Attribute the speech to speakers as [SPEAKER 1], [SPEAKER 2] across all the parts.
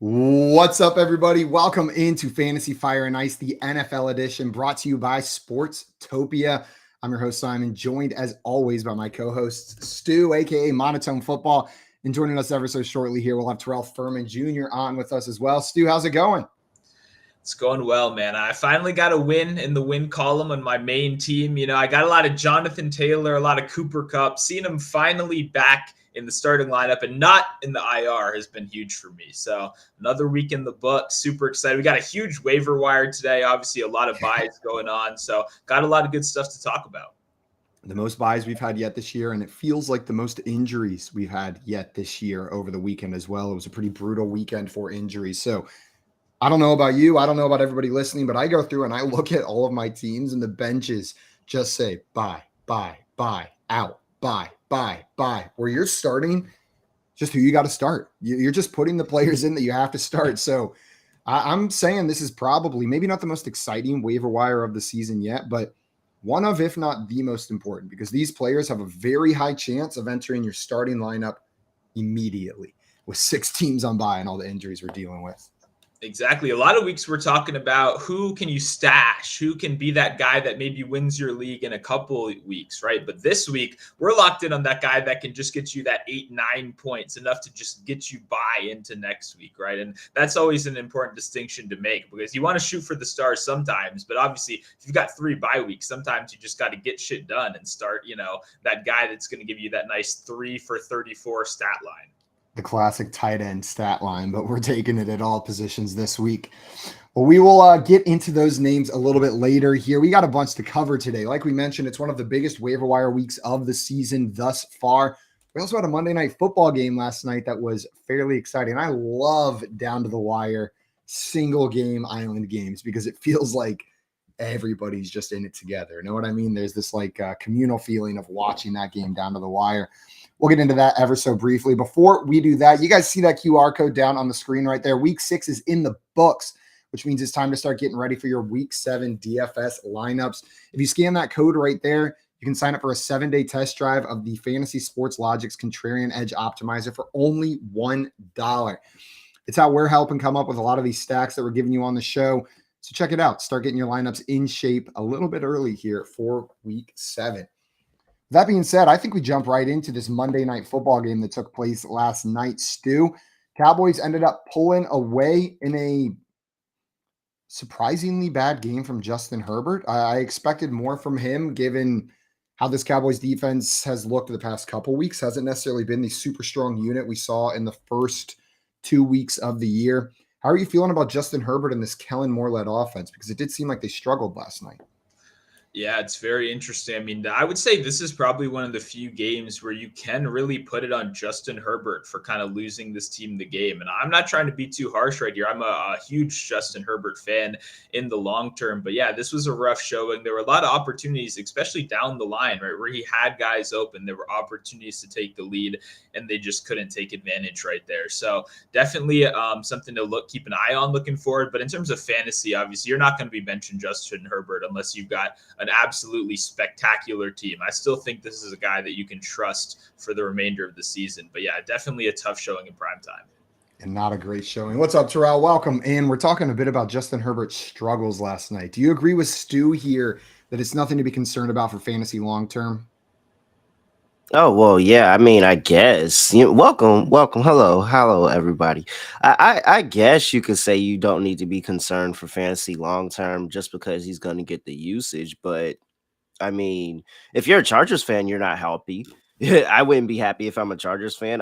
[SPEAKER 1] What's up, everybody? Welcome into Fantasy Fire and Ice, the NFL edition, brought to you by Sportstopia. I'm your host, Simon, joined as always by my co-hosts, Stu, aka Monotone Football. And joining us ever so shortly here, we'll have Terrell Furman Jr. on with us as well. Stu, how's it going?
[SPEAKER 2] It's going well, man. I finally got a win in the win column on my main team. I got a lot of Jonathan Taylor, a lot of Cooper Kupp. Seeing him finally back in the starting lineup and not in the IR has been huge for me. So another week in the book. Super excited. We got a huge waiver wire today. Obviously, a lot of buys going on. So got a lot of good stuff to talk about.
[SPEAKER 1] The most buys we've had yet this year, and it feels like the most injuries we've had yet this year over the weekend as well. It was a pretty brutal weekend for injuries. So I don't know about you. I don't know about everybody listening, but I go through and I look at all of my teams and the benches just say buy, out, buy. Where you're starting, just who you got to start. You're just putting the players in that you have to start. So I'm saying this is probably maybe not the most exciting waiver wire of the season yet, but one of, if not the most important, because these players have a very high chance of entering your starting lineup immediately with 6 teams on bye and all the injuries we're dealing with.
[SPEAKER 2] Exactly. A lot of weeks we're talking about who can you stash, who can be that guy that maybe wins your league in a couple of weeks, right? But this week we're locked in on that guy that can just get you that 8-9 points, enough to just get you by into next week, right? And that's always an important distinction to make, because you want to shoot for the stars sometimes, but obviously if you've got 3 bye weeks, sometimes you just got to get shit done and start, that guy that's going to give you that nice 3 for 34 stat line.
[SPEAKER 1] The classic tight end stat line, but we're taking it at all positions this week. Well, we will get into those names a little bit later here. We got a bunch to cover today. Like we mentioned, it's one of the biggest waiver wire weeks of the season thus far. We also had a Monday Night Football game last night that was fairly exciting. I love down to the wire single game island games because it feels like everybody's just in it together. You know what I mean? There's this communal feeling of watching that game down to the wire. We'll get into that ever so briefly. Before we do that, you guys see that QR code down on the screen right there. Week 6 is in the books, which means it's time to start getting ready for your Week 7 DFS lineups. If you scan that code right there, you can sign up for a 7-day test drive of the Fantasy Sports Logic's Contrarian Edge Optimizer for only $1. It's how we're helping come up with a lot of these stacks that we're giving you on the show. So check it out. Start getting your lineups in shape a little bit early here for Week 7. That being said, I think we jump right into this Monday Night Football game that took place last night, Stu. Cowboys ended up pulling away in a surprisingly bad game from Justin Herbert. I expected more from him, given how this Cowboys defense has looked the past couple weeks. Hasn't necessarily been the super strong unit we saw in the first 2 weeks of the year. How are you feeling about Justin Herbert and this Kellen Moore-led offense? Because it did seem like they struggled last night.
[SPEAKER 2] Yeah, it's very interesting. I mean, I would say this is probably one of the few games where you can really put it on Justin Herbert for kind of losing this team the game. And I'm not trying to be too harsh right here. I'm a huge Justin Herbert fan in the long term. But yeah, this was a rough showing. There were a lot of opportunities, especially down the line, right, where he had guys open. There were opportunities to take the lead, and they just couldn't take advantage right there. So definitely something to keep an eye on looking forward. But in terms of fantasy, obviously, you're not going to be benching Justin Herbert unless you've got an absolutely spectacular team. I still think this is a guy that you can trust for the remainder of the season. But yeah, definitely a tough showing in prime time.
[SPEAKER 1] And not a great showing. What's up, Terrell? Welcome. And we're talking a bit about Justin Herbert's struggles last night. Do you agree with Stu here that it's nothing to be concerned about for fantasy long term?
[SPEAKER 3] Oh, well, yeah, I mean, I guess. Welcome. Hello, everybody. I guess you could say you don't need to be concerned for fantasy long term just because he's going to get the usage. But, I mean, if you're a Chargers fan, you're not happy. I wouldn't be happy if I'm a Chargers fan.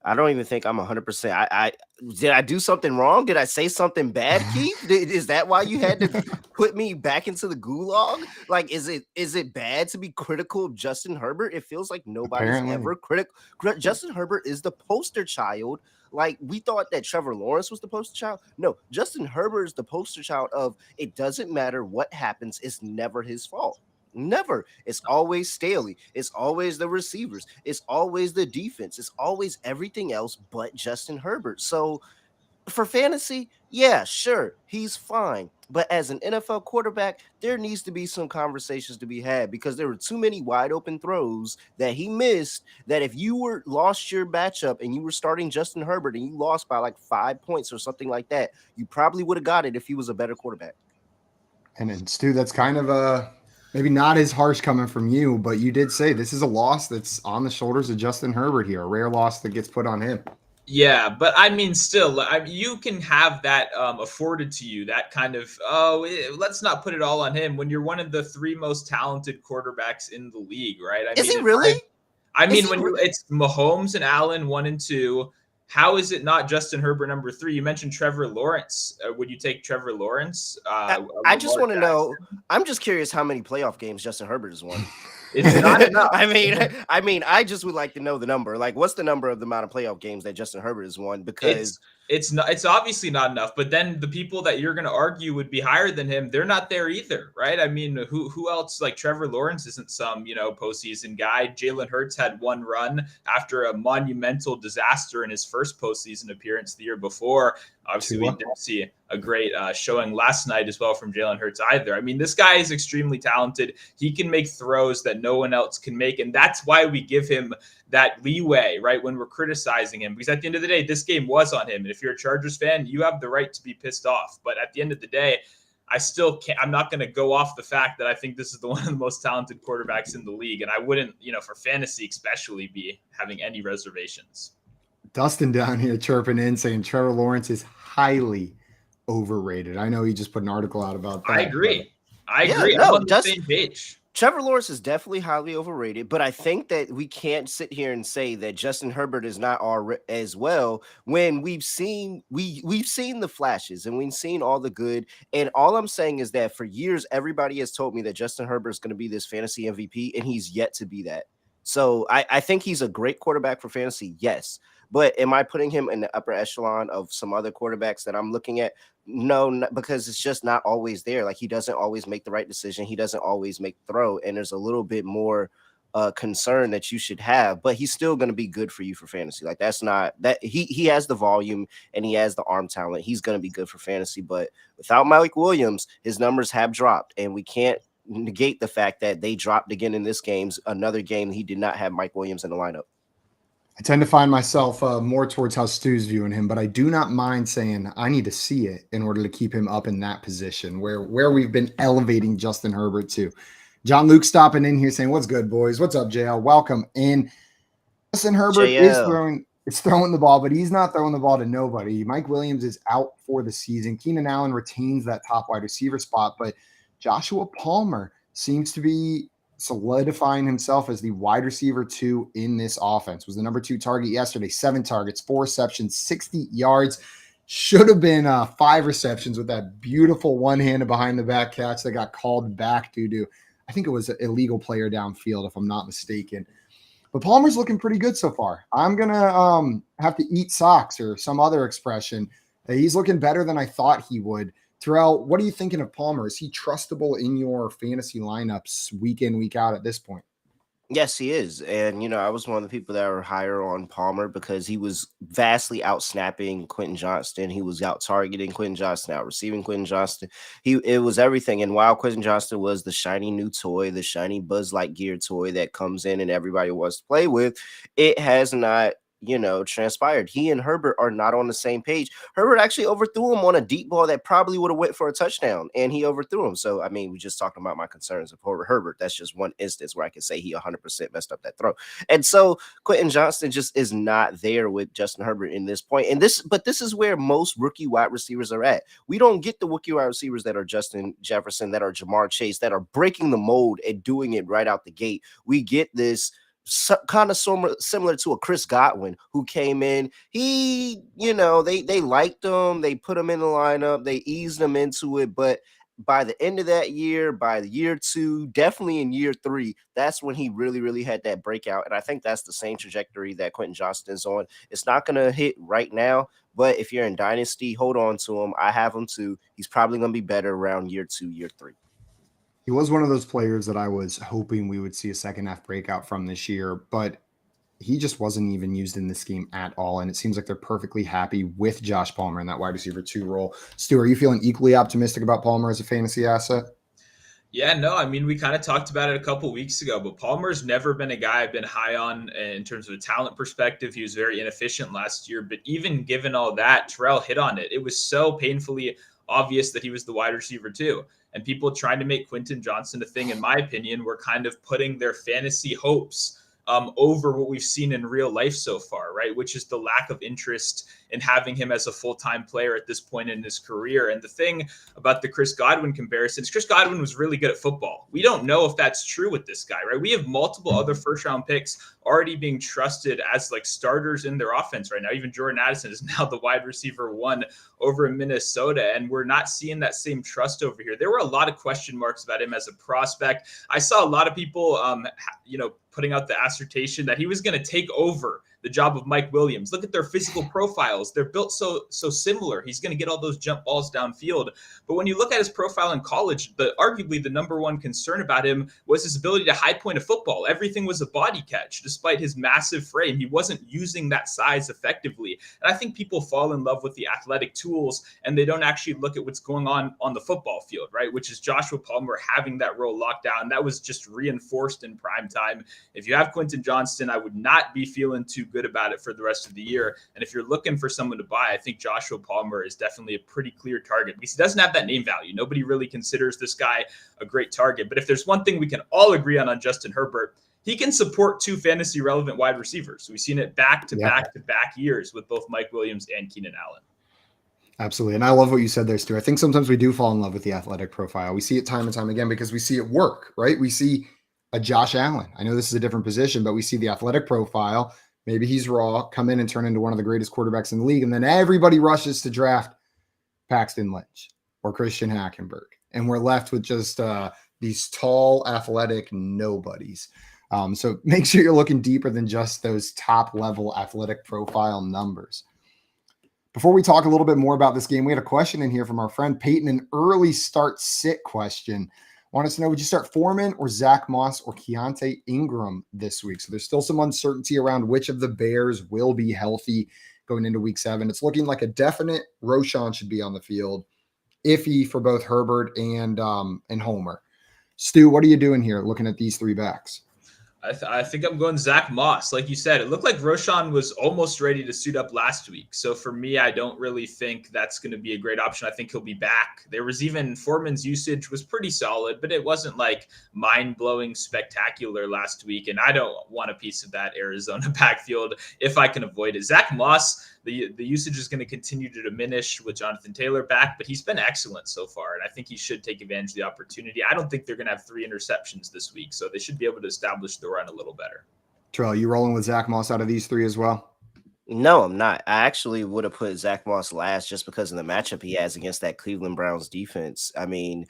[SPEAKER 3] I don't even think I'm 100%. I did I do something wrong? Did I say something bad, Keith? Is that why you had to put me back into the gulag? Like, is it bad to be critical of Justin Herbert? It feels like nobody's ever critical. Justin Herbert is the poster child. Like, we thought that Trevor Lawrence was the poster child. No, Justin Herbert is the poster child of it doesn't matter what happens. It's never his fault. Never. It's always Staley. It's always the receivers. It's always the defense. It's always everything else but Justin Herbert. So For fantasy, yeah, sure, he's fine. But as an NFL quarterback, there needs to be some conversations to be had because there were too many wide open throws that he missed. That if you were lost your matchup and you were starting Justin Herbert and you lost by like 5 points or something like that, you probably would have got it if he was a better quarterback.
[SPEAKER 1] And then, Stu, that's kind of maybe not as harsh coming from you, but you did say this is a loss that's on the shoulders of Justin Herbert here, a rare loss that gets put on him.
[SPEAKER 2] Yeah, but I mean, still, you can have that afforded to you. That kind of let's not put it all on him when you're one of the three most talented quarterbacks in the league, right?
[SPEAKER 3] Is he really?
[SPEAKER 2] It's Mahomes and Allen 1 and 2. How is it not Justin Herbert number 3? You mentioned Trevor Lawrence. Would you take Trevor Lawrence?
[SPEAKER 3] I just want to know. I'm just curious how many playoff games Justin Herbert has won.
[SPEAKER 2] It's not enough.
[SPEAKER 3] I mean, I just would like to know the number. Like, what's the number of the amount of playoff games that Justin Herbert has won? Because
[SPEAKER 2] it's obviously not enough. But then the people that you're going to argue would be higher than him, they're not there either, right? I mean, who else? Like Trevor Lawrence isn't some postseason guy. Jalen Hurts had one run after a monumental disaster in his first postseason appearance the year before. Obviously, we didn't see a great showing last night as well from Jalen Hurts either. I mean, this guy is extremely talented. He can make throws that no one else can make, and that's why we give him that leeway, right, when we're criticizing him. Because at the end of the day, this game was on him. And if you're a Chargers fan, you have the right to be pissed off. But at the end of the day, I still can't. I'm not going to go off the fact that I think this is one of the most talented quarterbacks in the league. And I wouldn't, for fantasy especially, be having any reservations.
[SPEAKER 1] Dustin down here chirping in saying Trevor Lawrence is highly overrated. I know he just put an article out about that.
[SPEAKER 2] I agree. I'm on the same page.
[SPEAKER 3] Trevor Lawrence is definitely highly overrated, but I think that we can't sit here and say that Justin Herbert is not as well when we've seen the flashes and we've seen all the good. And all I'm saying is that for years, everybody has told me that Justin Herbert is going to be this fantasy MVP, and he's yet to be that. So I think he's a great quarterback for fantasy, yes. But am I putting him in the upper echelon of some other quarterbacks that I'm looking at? No, because it's just not always there. Like, he doesn't always make the right decision. He doesn't always make the throw. And there's a little bit more concern that you should have, but he's still going to be good for you for fantasy. Like, that's not that he has the volume and he has the arm talent. He's going to be good for fantasy, but without Mike Williams, his numbers have dropped, and we can't negate the fact that they dropped again in this game. Another game he did not have Mike Williams in the lineup.
[SPEAKER 1] I tend to find myself more towards how Stu's viewing him, but I do not mind saying I need to see it in order to keep him up in that position where we've been elevating Justin Herbert to. John Luke stopping in here saying, "What's good, boys? What's up, JL? Welcome." And Justin Herbert is throwing the ball, but he's not throwing the ball to nobody. Mike Williams is out for the season. Keenan Allen retains that top wide receiver spot, but Joshua Palmer seems to be solidifying himself as the wide receiver 2 in this offense. Was the number 2 target yesterday. 7 targets, 4 receptions, 60 yards. Should have been 5 receptions with that beautiful one-handed behind the back catch that got called back due to, I think it was an illegal player downfield, if I'm not mistaken. But Palmer's looking pretty good so far. I'm going to have to eat socks or some other expression. He's looking better than I thought he would. Terrell, what are you thinking of Palmer? Is he trustable in your fantasy lineups week in, week out at this point?
[SPEAKER 3] Yes, he is. And, I was one of the people that were higher on Palmer because he was vastly out snapping Quentin Johnston. He was out targeting Quentin Johnston, out receiving Quentin Johnston. It was everything. And while Quentin Johnston was the shiny new toy, the shiny Buzz Lightyear toy that comes in and everybody wants to play with, it has not transpired. He and Herbert are not on the same page. Herbert actually overthrew him on a deep ball that probably would have went for a touchdown, and he overthrew him. So, I mean, we just talked about my concerns of Herbert. That's just one instance where I can say he 100% messed up that throw. And so Quentin Johnston just is not there with Justin Herbert in this point. But this is where most rookie wide receivers are at. We don't get the rookie wide receivers that are Justin Jefferson, that are Jamar Chase, that are breaking the mold and doing it right out the gate. We get this kind of similar to a Chris Godwin who came in. He, they liked him. They put him in the lineup. They eased him into it. But by the end of that year, by the year 2, definitely in year 3, that's when he really, really had that breakout. And I think that's the same trajectory that Quentin Johnston is on. It's not going to hit right now, but if you're in Dynasty, hold on to him. I have him too. He's probably going to be better around year 2, year 3.
[SPEAKER 1] He was one of those players that I was hoping we would see a second half breakout from this year, but he just wasn't even used in this game at all. And it seems like they're perfectly happy with Josh Palmer in that wide receiver 2 role. Stu, are you feeling equally optimistic about Palmer as a fantasy asset?
[SPEAKER 2] Yeah, no, I mean, we kind of talked about it a couple weeks ago, but Palmer's never been a guy I've been high on in terms of a talent perspective. He was very inefficient last year, but even given all that, Terrell hit on it. It was so painfully obvious that he was the wide receiver too. And people trying to make Quentin Johnson a thing, in my opinion, were kind of putting their fantasy hopes over what we've seen in real life so far, right? Which is the lack of interest in having him as a full-time player at this point in his career. And the thing about the Chris Godwin comparison is Chris Godwin was really good at football. We don't know if that's true with this guy, right? We have multiple other first-round picks already being trusted as like starters in their offense right now. Even Jordan Addison is now the wide receiver 1 over in Minnesota, and we're not seeing that same trust over here. There were a lot of question marks about him as a prospect. I saw a lot of people, putting out the assertion that he was going to take over the job of Mike Williams. Look at their physical profiles. They're built so similar. He's going to get all those jump balls downfield. But when you look at his profile in college, arguably the number one concern about him was his ability to high point a football. Everything was a body catch, despite his massive frame. He wasn't using that size effectively. And I think people fall in love with the athletic tools, and they don't actually look at what's going on the football field, right? Which is Joshua Palmer having that role locked down. That was just reinforced in prime time. If you have Quentin Johnston, I would not be feeling too good about it for the rest of the year. And if you're looking for someone to buy, I think Joshua Palmer is definitely a pretty clear target because he doesn't have that name value. Nobody really considers this guy a great target. But if there's one thing we can all agree on Justin Herbert, he can support 2 fantasy relevant wide receivers. We've seen it back to back years with both Mike Williams and Keenan Allen.
[SPEAKER 1] Absolutely. And I love what you said there, Stu. I think sometimes we do fall in love with the athletic profile. We see it time and time again because we see it work, right? We see a Josh Allen. I know this is a different position, but we see the athletic profile. Maybe he's raw, come in and turn into one of the greatest quarterbacks in the league. And then everybody rushes to draft Paxton Lynch or Christian Hackenberg. And we're left with just these tall, athletic nobodies. So make sure you're looking deeper than just those top level athletic profile numbers. Before we talk a little bit more about this game, we had a question in here from our friend Peyton, an early start sit question. Want us to know, would you start Foreman or Zach Moss or Keontae Ingram this week? So there's still some uncertainty around which of the Bears will be healthy going into week 7. It's looking like a definite Roshon should be on the field, iffy for both Herbert and Homer. Stu, what are you doing here looking at these 3 backs?
[SPEAKER 2] I think I'm going Zach Moss. Like you said, it looked like Roshon was almost ready to suit up last week. So for me, I don't really think that's going to be a great option. I think he'll be back. There was even Foreman's usage was pretty solid, but it wasn't like mind-blowing spectacular last week. And I don't want a piece of that Arizona backfield if I can avoid it. Zach Moss, the usage is going to continue to diminish with Jonathan Taylor back, but he's been excellent so far. And I think he should take advantage of the opportunity. I don't think they're going to have 3 interceptions this week, so they should be able to establish the run a little better.
[SPEAKER 1] Terrell, you rolling with Zach Moss out of these 3 as well?
[SPEAKER 3] No, I'm not. I actually would have put Zach Moss last just because of the matchup he has against that Cleveland Browns defense. I mean,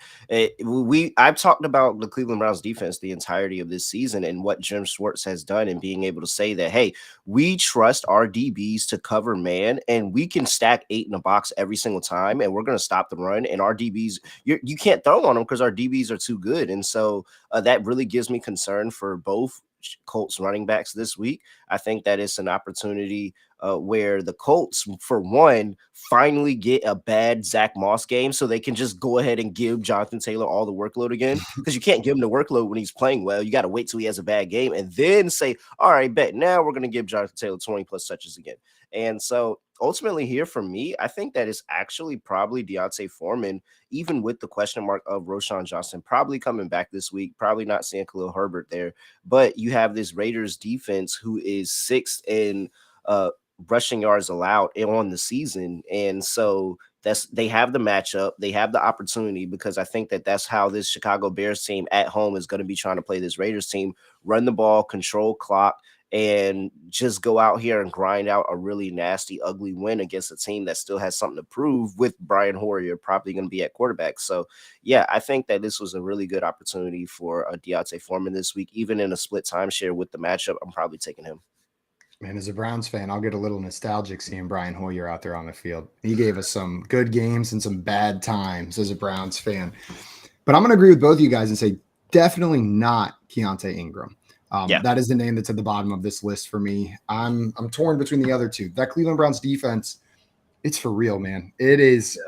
[SPEAKER 3] I've talked about the Cleveland Browns defense the entirety of this season and what Jim Schwartz has done in being able to say that, hey, we trust our DBs to cover man and we can stack 8 in the box every single time and we're going to stop the run. And our DBs, you can't throw on them because our DBs are too good. And so that really gives me concern for both Colts running backs this week. I think that it's an opportunity where the Colts, for one, finally get a bad Zach Moss game so they can just go ahead and give Jonathan Taylor all the workload again, because you can't give him the workload when he's playing well. You got to wait till he has a bad game and then say, all right, bet now we're going to give Jonathan Taylor 20 plus touches again. And so ultimately here for me, I think that is actually probably Deontay Foreman, even with the question mark of Roshon Johnson probably coming back this week, probably not seeing Khalil Herbert there. But you have this Raiders defense who is 6th in rushing yards allowed on the season. And so they have the matchup, they have the opportunity, because I think that that's how this Chicago Bears team at home is going to be trying to play this Raiders team, run the ball, control clock, and just go out here and grind out a really nasty, ugly win against a team that still has something to prove with Brian Hoyer probably going to be at quarterback. So, yeah, I think that this was a really good opportunity for Deontay Foreman this week. Even in a split timeshare with the matchup, I'm probably taking him.
[SPEAKER 1] Man, as a Browns fan, I'll get a little nostalgic seeing Brian Hoyer out there on the field. He gave us some good games and some bad times as a Browns fan. But I'm going to agree with both of you guys and say definitely not Keontae Ingram. That is the name that's at the bottom of this list for me. I'm torn between the other two. That Cleveland Browns defense, it's for real, man. It is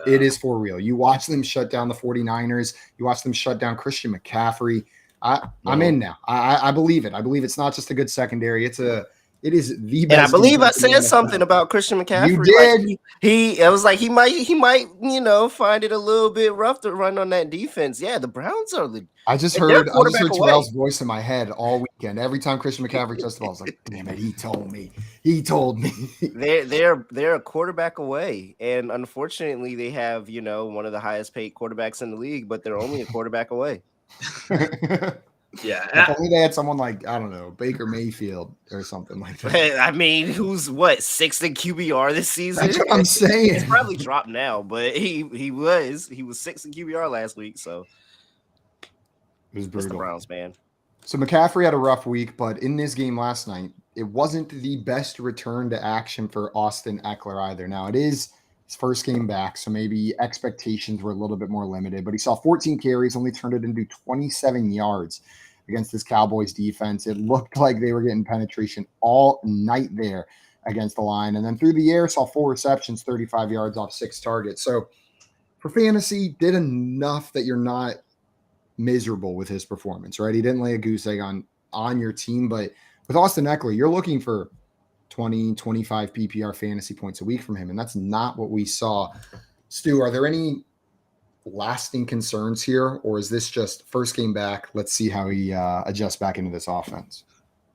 [SPEAKER 1] for real. You watch them shut down the 49ers. You watch them shut down Christian McCaffrey. I'm in now. I believe it. I believe it's not just a good secondary. It is the best.
[SPEAKER 3] And I believe I said something about Christian McCaffrey.
[SPEAKER 1] You did.
[SPEAKER 3] It was like he might, find it a little bit rough to run on that defense. Yeah, the Browns are the.
[SPEAKER 1] I just heard Terrell's voice in my head all weekend. Every time Christian McCaffrey touched the ball, I was like, "Damn it, he told me."
[SPEAKER 3] They're a quarterback away, and unfortunately, they have one of the highest paid quarterbacks in the league, but they're only a quarterback away.
[SPEAKER 2] Yeah,
[SPEAKER 1] if only they had someone like, I don't know, Baker Mayfield or something like that.
[SPEAKER 3] I mean, who's sixth in QBR this season?
[SPEAKER 1] That's what I'm saying.
[SPEAKER 3] He's probably dropped now, but he was sixth in QBR last week, so
[SPEAKER 1] it was brutal.
[SPEAKER 3] It's the Browns, man.
[SPEAKER 1] So McCaffrey had a rough week, but in this game last night, it wasn't the best return to action for Austin Ekeler either. Now, it is his first game back, so maybe expectations were a little bit more limited, but he saw 14 carries, only turned it into 27 yards against this Cowboys defense. It looked like they were getting penetration all night there against the line. And then through the air, saw 4 receptions, 35 yards off 6 targets. So for fantasy, did enough that you're not miserable with his performance, right? He didn't lay a goose egg on your team, but with Austin Ekeler, you're looking for 20, 25 PPR fantasy points a week from him, and that's not what we saw. Stu, are there any lasting concerns here, or is this just first game back? Let's see how he adjusts back into this offense.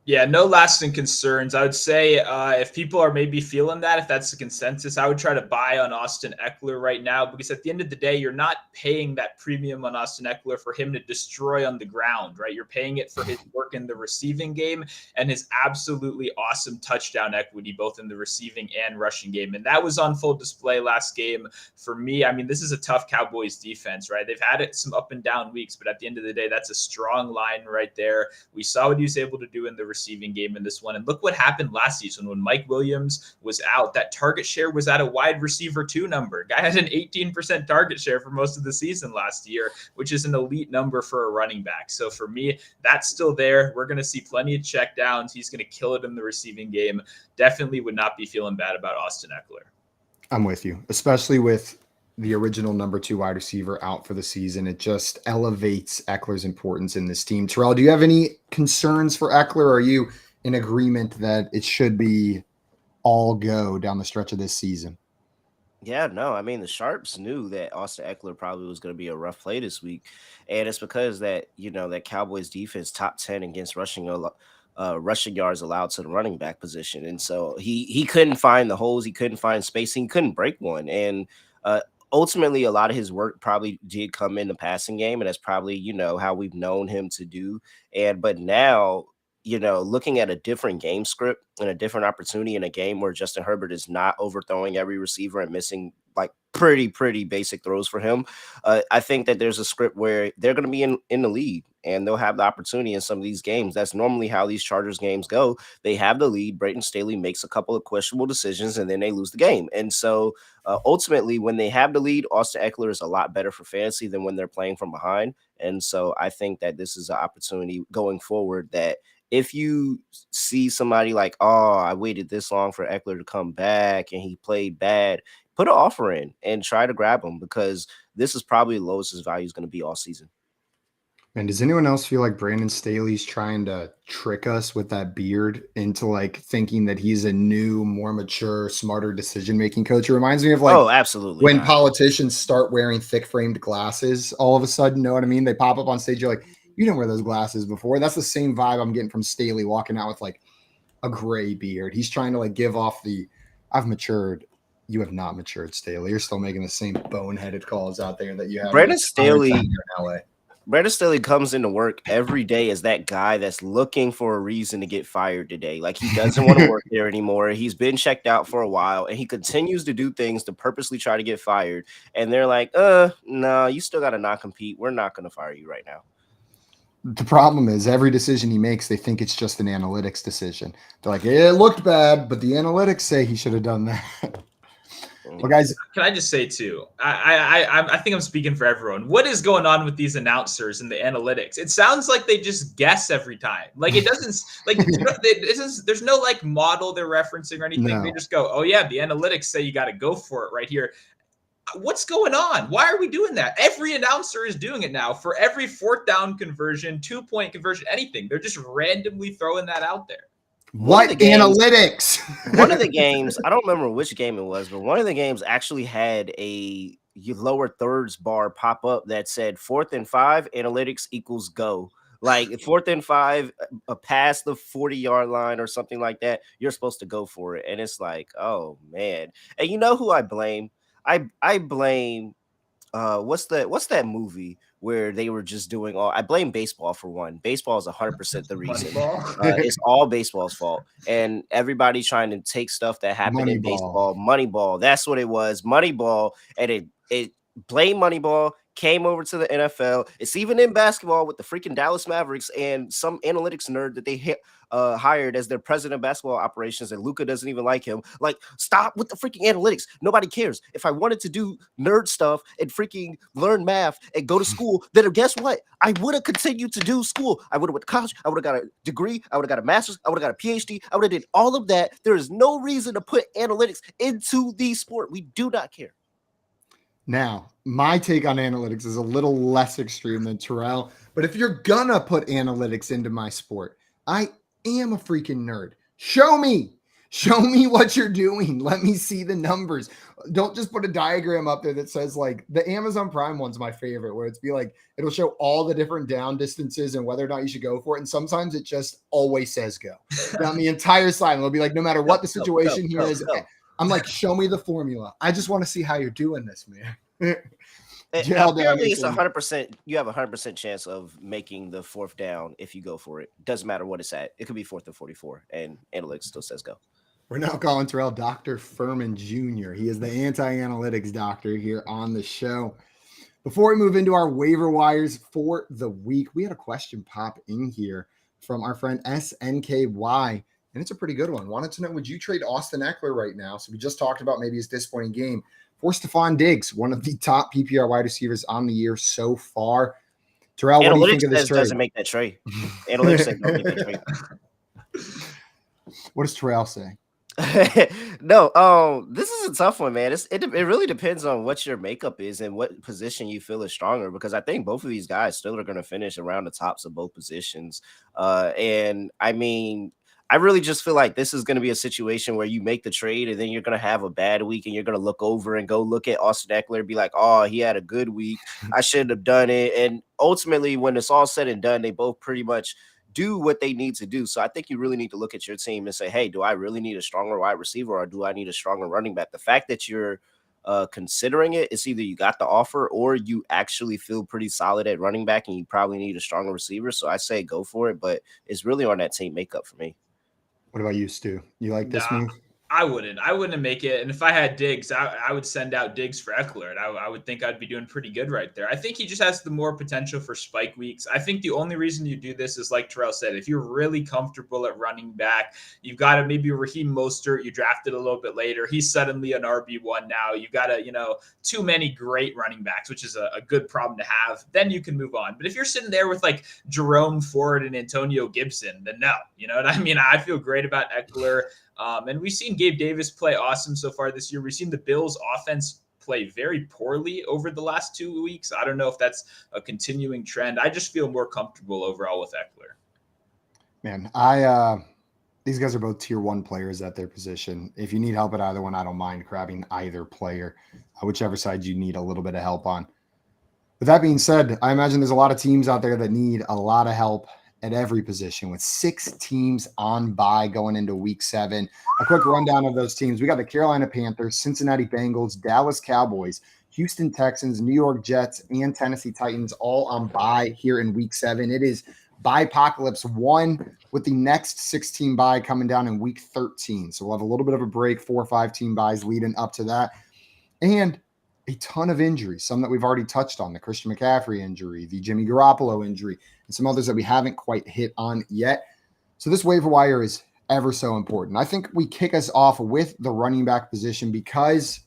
[SPEAKER 2] Yeah, no lasting concerns. I would say if people are maybe feeling that, if that's the consensus, I would try to buy on Austin Ekeler right now, because at the end of the day, you're not paying that premium on Austin Ekeler for him to destroy on the ground, right? You're paying it for his work in the receiving game and his absolutely awesome touchdown equity, both in the receiving and rushing game. And that was on full display last game for me. I mean, this is a tough Cowboys defense, right? They've had some up and down weeks, but at the end of the day, that's a strong line right there. We saw what he was able to do in the receiving game in this one. And look what happened last season when Mike Williams was out. That target share was at a wide receiver 2 number. Guy had an 18% target share for most of the season last year, which is an elite number for a running back. So for me, that's still there. We're going to see plenty of check downs. He's going to kill it in the receiving game. Definitely would not be feeling bad about Austin Ekeler.
[SPEAKER 1] I'm with you, especially with the original number 2 wide receiver out for the season. It just elevates Ekeler's importance in this team. Terrell, do you have any concerns for Ekeler? Or are you in agreement that it should be all go down the stretch of this season?
[SPEAKER 3] Yeah, no, I mean, the Sharps knew that Austin Ekeler probably was going to be a rough play this week. And it's because that, that Cowboys defense top 10 against rushing yards allowed to the running back position. And so he couldn't find the holes. He couldn't find spacing. He couldn't break one. And ultimately, a lot of his work probably did come in the passing game, and that's probably, how we've known him to do. But now, looking at a different game script and a different opportunity in a game where Justin Herbert is not overthrowing every receiver and missing like pretty basic throws for him, I think that there's a script where they're going to be in the lead and they'll have the opportunity in some of these games. That's normally how these Chargers games go. They have the lead. Brayton Staley makes a couple of questionable decisions and then they lose the game. And so ultimately, when they have the lead, Austin Ekeler is a lot better for fantasy than when they're playing from behind. And so I think that this is an opportunity going forward that if you see somebody like, oh, I waited this long for Ekeler to come back and he played bad, put an offer in and try to grab him, because this is probably the lowest his value is going to be all season.
[SPEAKER 1] And does anyone else feel like Brandon Staley's trying to trick us with that beard into like thinking that he's a new, more mature, smarter decision-making coach? It reminds me of like,
[SPEAKER 3] oh, absolutely,
[SPEAKER 1] when politicians start wearing thick-framed glasses all of a sudden, know what I mean? They pop up on stage, you're like, you didn't wear those glasses before. That's the same vibe I'm getting from Staley walking out with like a gray beard. He's trying to like give off the, I've matured. You have not matured, Staley. You're still making the same boneheaded calls out there that you have.
[SPEAKER 3] Brandon Staley
[SPEAKER 1] in LA.
[SPEAKER 3] Brandon Staley comes into work every day as that guy that's looking for a reason to get fired today. Like, he doesn't want to work there anymore. He's been checked out for a while, and he continues to do things to purposely try to get fired. And they're like, no, you still got to not compete. We're not going to fire you right now.
[SPEAKER 1] The problem is every decision he makes, they think it's just an analytics decision. They're like, it looked bad, but the analytics say he should have done that. Well, guys,
[SPEAKER 2] can I just say too? I think I'm speaking for everyone. What is going on with these announcers and the analytics? It sounds like they just guess every time. Like it doesn't like there's no like model they're referencing or anything.
[SPEAKER 1] No.
[SPEAKER 2] They just go, oh yeah, the analytics say you got to go for it right here. What's going on? Why are we doing that? Every announcer is doing it now for every 4th down conversion, 2-point conversion, anything. They're just randomly throwing that out there.
[SPEAKER 1] What analytics?
[SPEAKER 3] One of the games, I don't remember which game it was, but one of the games actually had a lower thirds bar pop up that said 4th and 5, analytics equals go. Like 4th and 5, past the 40-yard line or something like that, you're supposed to go for it. And it's like, oh man. And you know who I blame? I blame what's that movie where they were just doing all? I blame baseball for one. Baseball is 100% the reason. It's all baseball's fault, and everybody trying to take stuff that happened in baseball. Moneyball, that's what it was. Moneyball, and it blamed Moneyball. Came over to the NFL. It's even in basketball with the freaking Dallas Mavericks and some analytics nerd that they hired as their president of basketball operations, and Luka doesn't even like him. Like, stop with the freaking analytics. Nobody cares. If I wanted to do nerd stuff and freaking learn math and go to school, then guess what? I would have continued to do school. I would have went to college. I would have got a degree. I would have got a master's. I would have got a PhD. I would have did all of that. There is no reason to put analytics into the sport. We do not care.
[SPEAKER 1] Now, my take on analytics is a little less extreme than Terrell, but if you're gonna put analytics into my sport, I am a freaking nerd. Show me what you're doing. Let me see the numbers. Don't just put a diagram up there that says, like, the Amazon Prime one's my favorite, where it'll show all the different down distances and whether or not you should go for it. And sometimes it just always says go down the entire side. It'll be like, no matter what the situation here is. I'm like, show me the formula. I just want to see how you're doing this, man.
[SPEAKER 3] Apparently, it's 100%. You have 100% chance of making the 4th down if you go for it. Doesn't matter what it's at. It could be 4th and 44, and analytics still says go.
[SPEAKER 1] We're now calling Terrell Dr. Furman Jr. He is the anti-analytics doctor here on the show. Before we move into our waiver wires for the week, we had a question pop in here from our friend SNKY. And it's a pretty good one. Wanted to know, would you trade Austin Ekeler right now? So we just talked about maybe his disappointing game for Stephon Diggs, one of the top PPR wide receivers on the year so far. Terrell, what do you think of this trade?
[SPEAKER 3] Doesn't make that trade. Analytics says don't make that trade.
[SPEAKER 1] What does Terrell say?
[SPEAKER 3] No, this is a tough one, man. It really depends on what your makeup is and what position you feel is stronger, because I think both of these guys still are going to finish around the tops of both positions. And I mean, I really just feel like this is going to be a situation where you make the trade and then you're going to have a bad week and you're going to look over and go look at Austin Ekeler and be like, oh, he had a good week. I shouldn't have done it. And ultimately, when it's all said and done, they both pretty much do what they need to do. So I think you really need to look at your team and say, hey, do I really need a stronger wide receiver or do I need a stronger running back? The fact that you're considering it, it's either you got the offer or you actually feel pretty solid at running back and you probably need a stronger receiver. So I say go for it, but it's really on that team makeup for me.
[SPEAKER 1] What about you, Stu? You like this move?
[SPEAKER 2] I wouldn't make it. And if I had Diggs, I would send out Diggs for Ekeler. And I would think I'd be doing pretty good right there. I think he just has the more potential for spike weeks. I think the only reason you do this is, like Terrell said, if you're really comfortable at running back, you've got to maybe Raheem Mostert, you drafted a little bit later. He's suddenly an RB1 now. You've got too many great running backs, which is a good problem to have. Then you can move on. But if you're sitting there with like Jerome Ford and Antonio Gibson, then no. You know what I mean? I feel great about Ekeler. And we've seen Gabe Davis play awesome so far this year. We've seen the Bills offense play very poorly over the last 2 weeks. I don't know if that's a continuing trend. I just feel more comfortable overall with Ekeler.
[SPEAKER 1] Man, these guys are both tier 1 players at their position. If you need help at either one, I don't mind grabbing either player, whichever side you need a little bit of help on. With that being said, I imagine there's a lot of teams out there that need a lot of help at every position, with 6 teams on bye going into week 7. A quick rundown of those teams. We got the Carolina Panthers, Cincinnati Bengals, Dallas Cowboys, Houston Texans, New York Jets, and Tennessee Titans all on bye here in week 7. It is Bye-Pocalypse 1 with the next 6-team bye coming down in week 13. So we'll have a little bit of a break, 4 or 5-team byes leading up to that. And a ton of injuries, some that we've already touched on, the Christian McCaffrey injury, the Jimmy Garoppolo injury, and some others that we haven't quite hit on yet. So this waiver wire is ever so important. I think we kick us off with the running back position because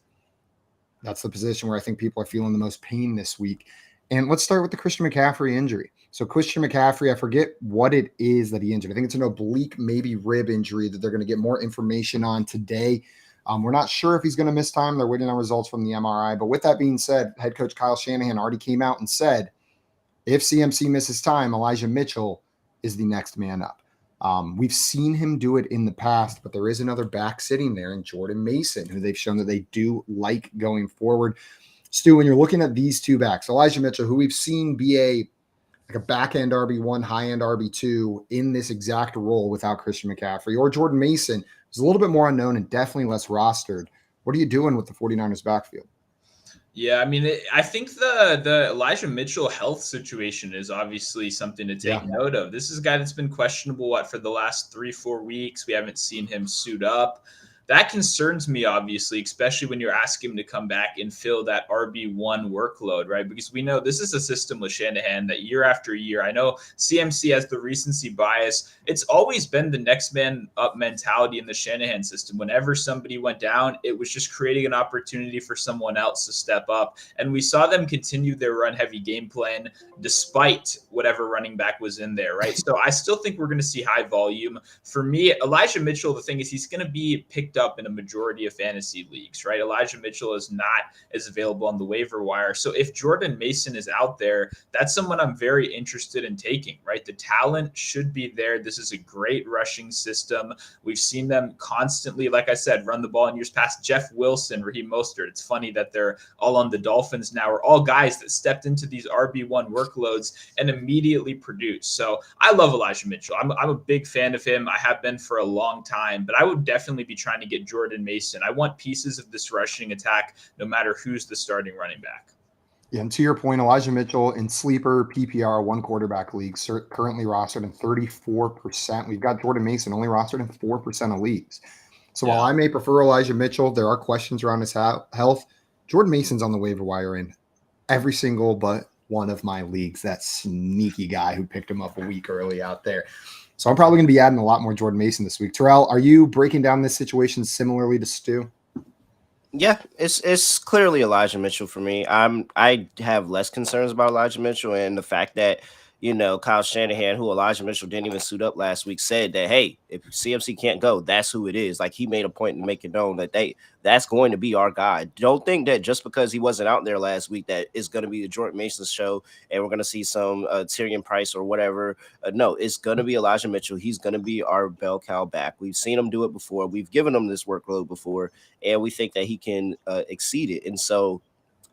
[SPEAKER 1] That's the position where I think people are feeling the most pain this week. And let's start with the Christian McCaffrey injury. So Christian McCaffrey, I forget what it is that he injured. I think it's an oblique, maybe rib injury that they're going to get more information on today. We're not sure if he's going to miss time. They're waiting on results from the MRI. But with that being said, head coach Kyle Shanahan already came out and said, if CMC misses time, Elijah Mitchell is the next man up. We've seen him do it in the past, but there is another back sitting there in Jordan Mason, who they've shown that they do like going forward. Stu, when you're looking at these two backs, Elijah Mitchell, who we've seen be a back-end RB1, high-end RB2 in this exact role without Christian McCaffrey, or Jordan Mason, who's a little bit more unknown and definitely less rostered. What are you doing with the 49ers backfield?
[SPEAKER 2] Yeah, I mean, I think the Elijah Mitchell health situation is obviously something to take note of. This is a guy that's been questionable, for the last 3-4 weeks. We haven't seen him suit up. That concerns me, obviously, especially when you're asking him to come back and fill that RB1 workload, right? Because we know this is a system with Shanahan that year after year, I know CMC has the recency bias. It's always been the next man up mentality in the Shanahan system. Whenever somebody went down, it was just creating an opportunity for someone else to step up. And we saw them continue their run-heavy game plan despite whatever running back was in there, right? So I still think we're going to see high volume. For me, Elijah Mitchell, the thing is he's going to be picked up in a majority of fantasy leagues, right? Elijah Mitchell is not as available on the waiver wire. So if Jordan Mason is out there, that's someone I'm very interested in taking, right? The talent should be there. This is a great rushing system. We've seen them constantly, like I said, run the ball in years past. Jeff Wilson, Raheem Mostert. It's funny that they're all on the Dolphins now, are all guys that stepped into these RB1 workloads and immediately produced. So I love Elijah Mitchell. I'm a big fan of him. I have been for a long time, but I would definitely be trying to get Jordan Mason. I want pieces of this rushing attack, no matter who's the starting running back.
[SPEAKER 1] Yeah, and to your point, Elijah Mitchell in sleeper PPR one quarterback leagues currently rostered in 34%. We've got Jordan Mason only rostered in 4% of leagues. So while I may prefer Elijah Mitchell, there are questions around his health. Jordan Mason's on the waiver wire in every single but one of my leagues. That sneaky guy who picked him up a week early out there. So I'm probably going to be adding a lot more Jordan Mason this week. Terrell, are you breaking down this situation similarly to Stu?
[SPEAKER 3] Yeah, it's clearly Elijah Mitchell for me. I have less concerns about Elijah Mitchell, and the fact that Kyle Shanahan, who Elijah Mitchell didn't even suit up last week, said that, hey, if CMC can't go, that's who it is. Like, he made a point to make it known that that's going to be our guy. Don't think that just because he wasn't out there last week that it's going to be the Jordan Mason show and we're going to see some Tyrion Price or whatever. No, it's going to be Elijah Mitchell. He's going to be our bell cow back. We've seen him do it before. We've given him this workload before, and we think that he can exceed it. And so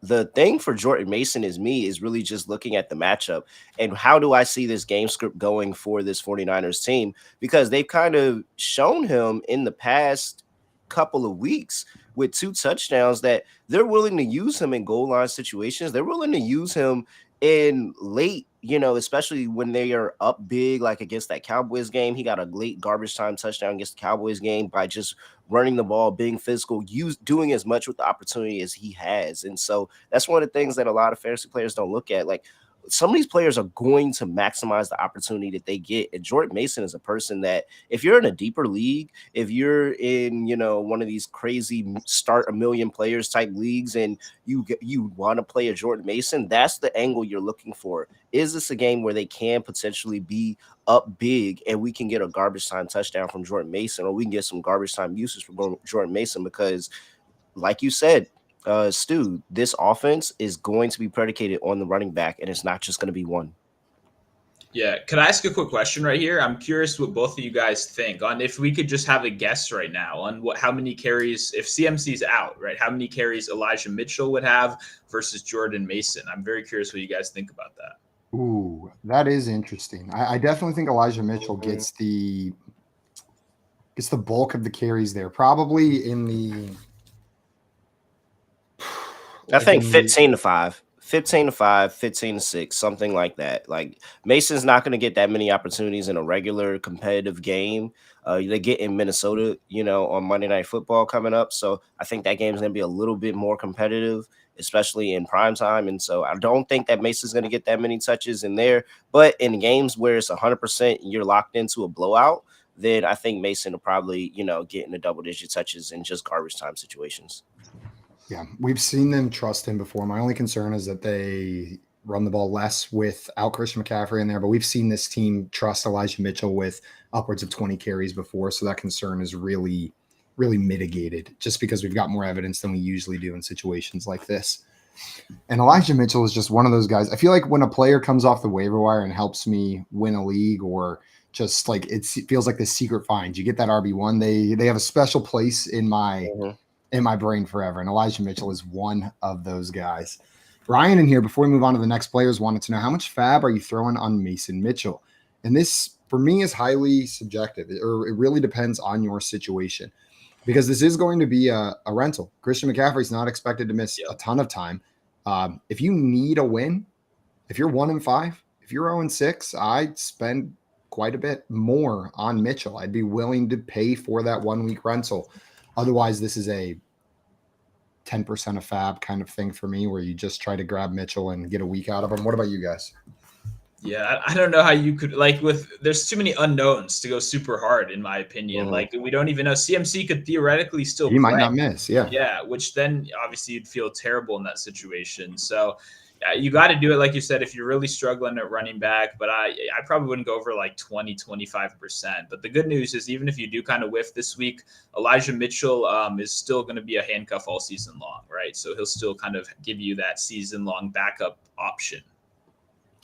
[SPEAKER 3] the thing for Jordan Mason is really just looking at the matchup and how do I see this game script going for this 49ers team, because they've kind of shown him in the past couple of weeks with 2 touchdowns that they're willing to use him in goal line situations. They're willing to use him in late, especially when they are up big, like against that Cowboys game. He got a late garbage time touchdown against the Cowboys game by just running the ball, being physical, doing as much with the opportunity as he has. And so that's one of the things that a lot of fantasy players don't look at. Like, some of these players are going to maximize the opportunity that they get. And Jordan Mason is a person that if you're in a deeper league, if you're in, one of these crazy start a million players type leagues and you want to play a Jordan Mason, that's the angle you're looking for. Is this a game where they can potentially be up big and we can get a garbage time touchdown from Jordan Mason, or we can get some garbage time usage from Jordan Mason? Because like you said, Stu, this offense is going to be predicated on the running back, and it's not just going to be one.
[SPEAKER 2] Yeah. Can I ask a quick question right here? I'm curious what both of you guys think on if we could just have a guess right now on how many carries, if CMC's out, right, how many carries Elijah Mitchell would have versus Jordan Mason. I'm very curious what you guys think about that.
[SPEAKER 1] Ooh, that is interesting. I definitely think Elijah Mitchell gets the bulk of the carries there, probably in the
[SPEAKER 3] I think 15-5, 15-5, 15-6, something like that. Like, Mason's not going to get that many opportunities in a regular competitive game. They get in Minnesota, on Monday Night Football coming up. So I think that game is going to be a little bit more competitive, especially in prime time. And so I don't think that Mason's going to get that many touches in there. But in games where it's 100% and you're locked into a blowout, then I think Mason will probably, get in the double-digit touches in just garbage time situations.
[SPEAKER 1] Yeah, we've seen them trust him before. My only concern is that they run the ball less without Christian McCaffrey in there, but we've seen this team trust Elijah Mitchell with upwards of 20 carries before. So that concern is really, really mitigated just because we've got more evidence than we usually do in situations like this. And Elijah Mitchell is just one of those guys. I feel like when a player comes off the waiver wire and helps me win a league, or just like it feels like this secret find, you get that RB1, they have a special place in my brain forever. And Elijah Mitchell is one of those guys. Ryan in here, before we move on to the next players, wanted to know how much fab are you throwing on Mason Mitchell? And this, for me, is highly subjective, or it really depends on your situation, because this is going to be a rental. Christian McCaffrey is not expected to miss a ton of time. If you need a win, if you're 1-5, if you're 0-6, I'd spend quite a bit more on Mitchell. I'd be willing to pay for that 1 week rental. Otherwise, this is a 10% of fab kind of thing for me, where you just try to grab Mitchell and get a week out of him. What about you guys?
[SPEAKER 2] Yeah, I don't know how you could, there's too many unknowns to go super hard, in my opinion. Like, we don't even know. CMC could theoretically still
[SPEAKER 1] He might not miss. Yeah.
[SPEAKER 2] Yeah, which then obviously you'd feel terrible in that situation. So you got to do it, like you said, if you're really struggling at running back. But I probably wouldn't go over like 20-25%. But the good news is, even if you do kind of whiff this week, Elijah Mitchell is still going to be a handcuff all season long, right? So he'll still kind of give you that season-long backup option.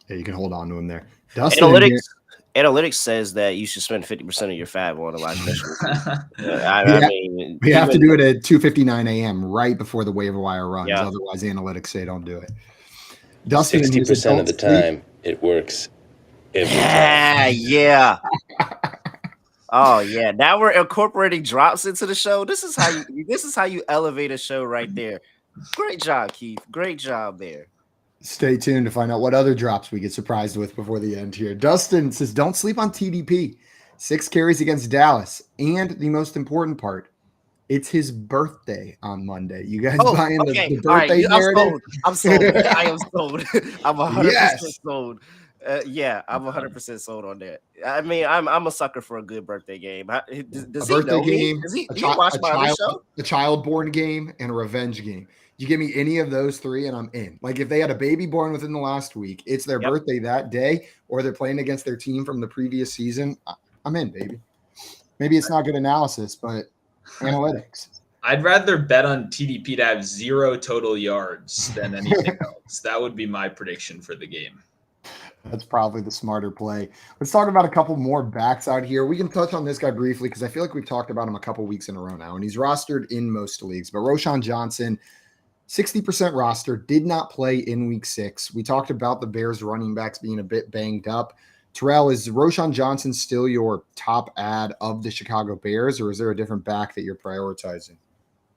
[SPEAKER 1] Yeah, you can hold on to him there. Dustin,
[SPEAKER 3] Analytics says that you should spend 50% of your fab on Elijah Mitchell.
[SPEAKER 1] I mean, we have to do it at 2:59 a.m. right before the waiver wire runs.
[SPEAKER 3] Yeah.
[SPEAKER 1] Otherwise, analytics say don't do it.
[SPEAKER 4] Dustin, 60% of the time, it works. Every time.
[SPEAKER 3] Yeah. Oh yeah. Now we're incorporating drops into the show. This is how you elevate a show right there. Great job, Keith. Great job there.
[SPEAKER 1] Stay tuned to find out what other drops we get surprised with before the end here. Dustin says, don't sleep on TDP. 6 carries against Dallas. And the most important part, it's his birthday on Monday. You guys buying the birthday narrative?
[SPEAKER 3] I'm sold. I am sold. I'm 100% sold. Yeah, I'm 100% sold on that. I mean, I'm a sucker for a good birthday game. Does he know me? Does he watch my other show?
[SPEAKER 1] A child-born game and a revenge game. You give me any of those 3 and I'm in. Like, if they had a baby born within the last week, it's their birthday that day, or they're playing against their team from the previous season, I'm in, baby. Maybe it's not good analysis, but analytics.
[SPEAKER 2] I'd rather bet on TDP to have 0 total yards than anything else. That would be my prediction for the game.
[SPEAKER 1] That's probably the smarter play. Let's talk about a couple more backs out here. We can touch on this guy briefly because I feel like we've talked about him a couple weeks in a row now, and he's rostered in most leagues. But Roshon Johnson, 60% roster, did not play in week 6. We talked about the Bears running backs being a bit banged up. Terrell, is Roshon Johnson still your top ad of the Chicago Bears, or is there a different back that you're prioritizing?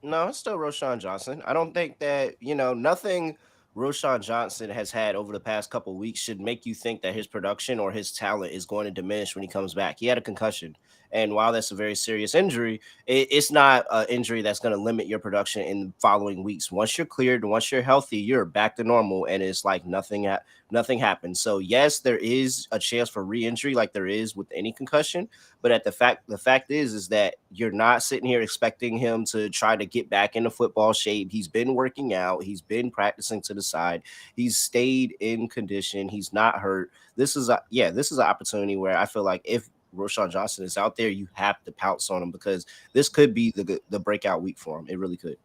[SPEAKER 3] No, it's still Roshon Johnson. I don't think that, nothing Roshon Johnson has had over the past couple of weeks should make you think that his production or his talent is going to diminish when he comes back. He had a concussion. And while that's a very serious injury, it's not an injury that's going to limit your production in the following weeks. Once you're cleared, once you're healthy, you're back to normal, and it's like nothing happened. So yes, there is a chance for re-injury, like there is with any concussion. But the fact is that you're not sitting here expecting him to try to get back into football shape. He's been working out. He's been practicing to the side. He's stayed in condition. He's not hurt. This is an opportunity where I feel like if Roshon Johnson is out there, you have to pounce on him, because this could be the breakout week for him. It really could.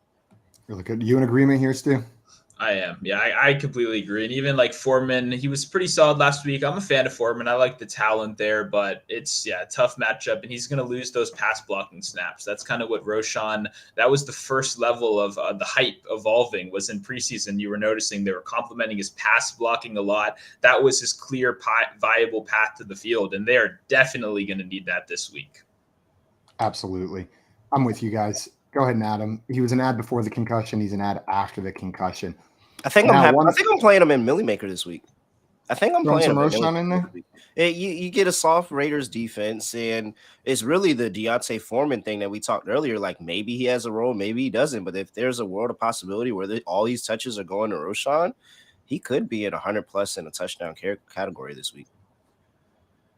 [SPEAKER 1] Really good. You in agreement here, Stu?
[SPEAKER 2] I am. Yeah, I completely agree. And even like Foreman, he was pretty solid last week. I'm a fan of Foreman. I like the talent there, but it's a tough matchup, and he's going to lose those pass blocking snaps. That's kind of what Roshon, that was the first level of the hype evolving, was in preseason. You were noticing they were complimenting his pass blocking a lot. That was his clear, viable path to the field, and they are definitely going to need that this week.
[SPEAKER 1] Absolutely. I'm with you guys. Go ahead and add him. He was an ad before the concussion. He's an ad after the concussion.
[SPEAKER 3] I think I'm playing him in Millie Maker this week. I think I'm playing
[SPEAKER 1] some Roshon in there.
[SPEAKER 3] You get a soft Raiders defense, and it's really the Deontay Foreman thing that we talked earlier. Like, maybe he has a role, maybe he doesn't. But if there's a world of possibility where all these touches are going to Roshon, he could be at 100+ in a touchdown category this week.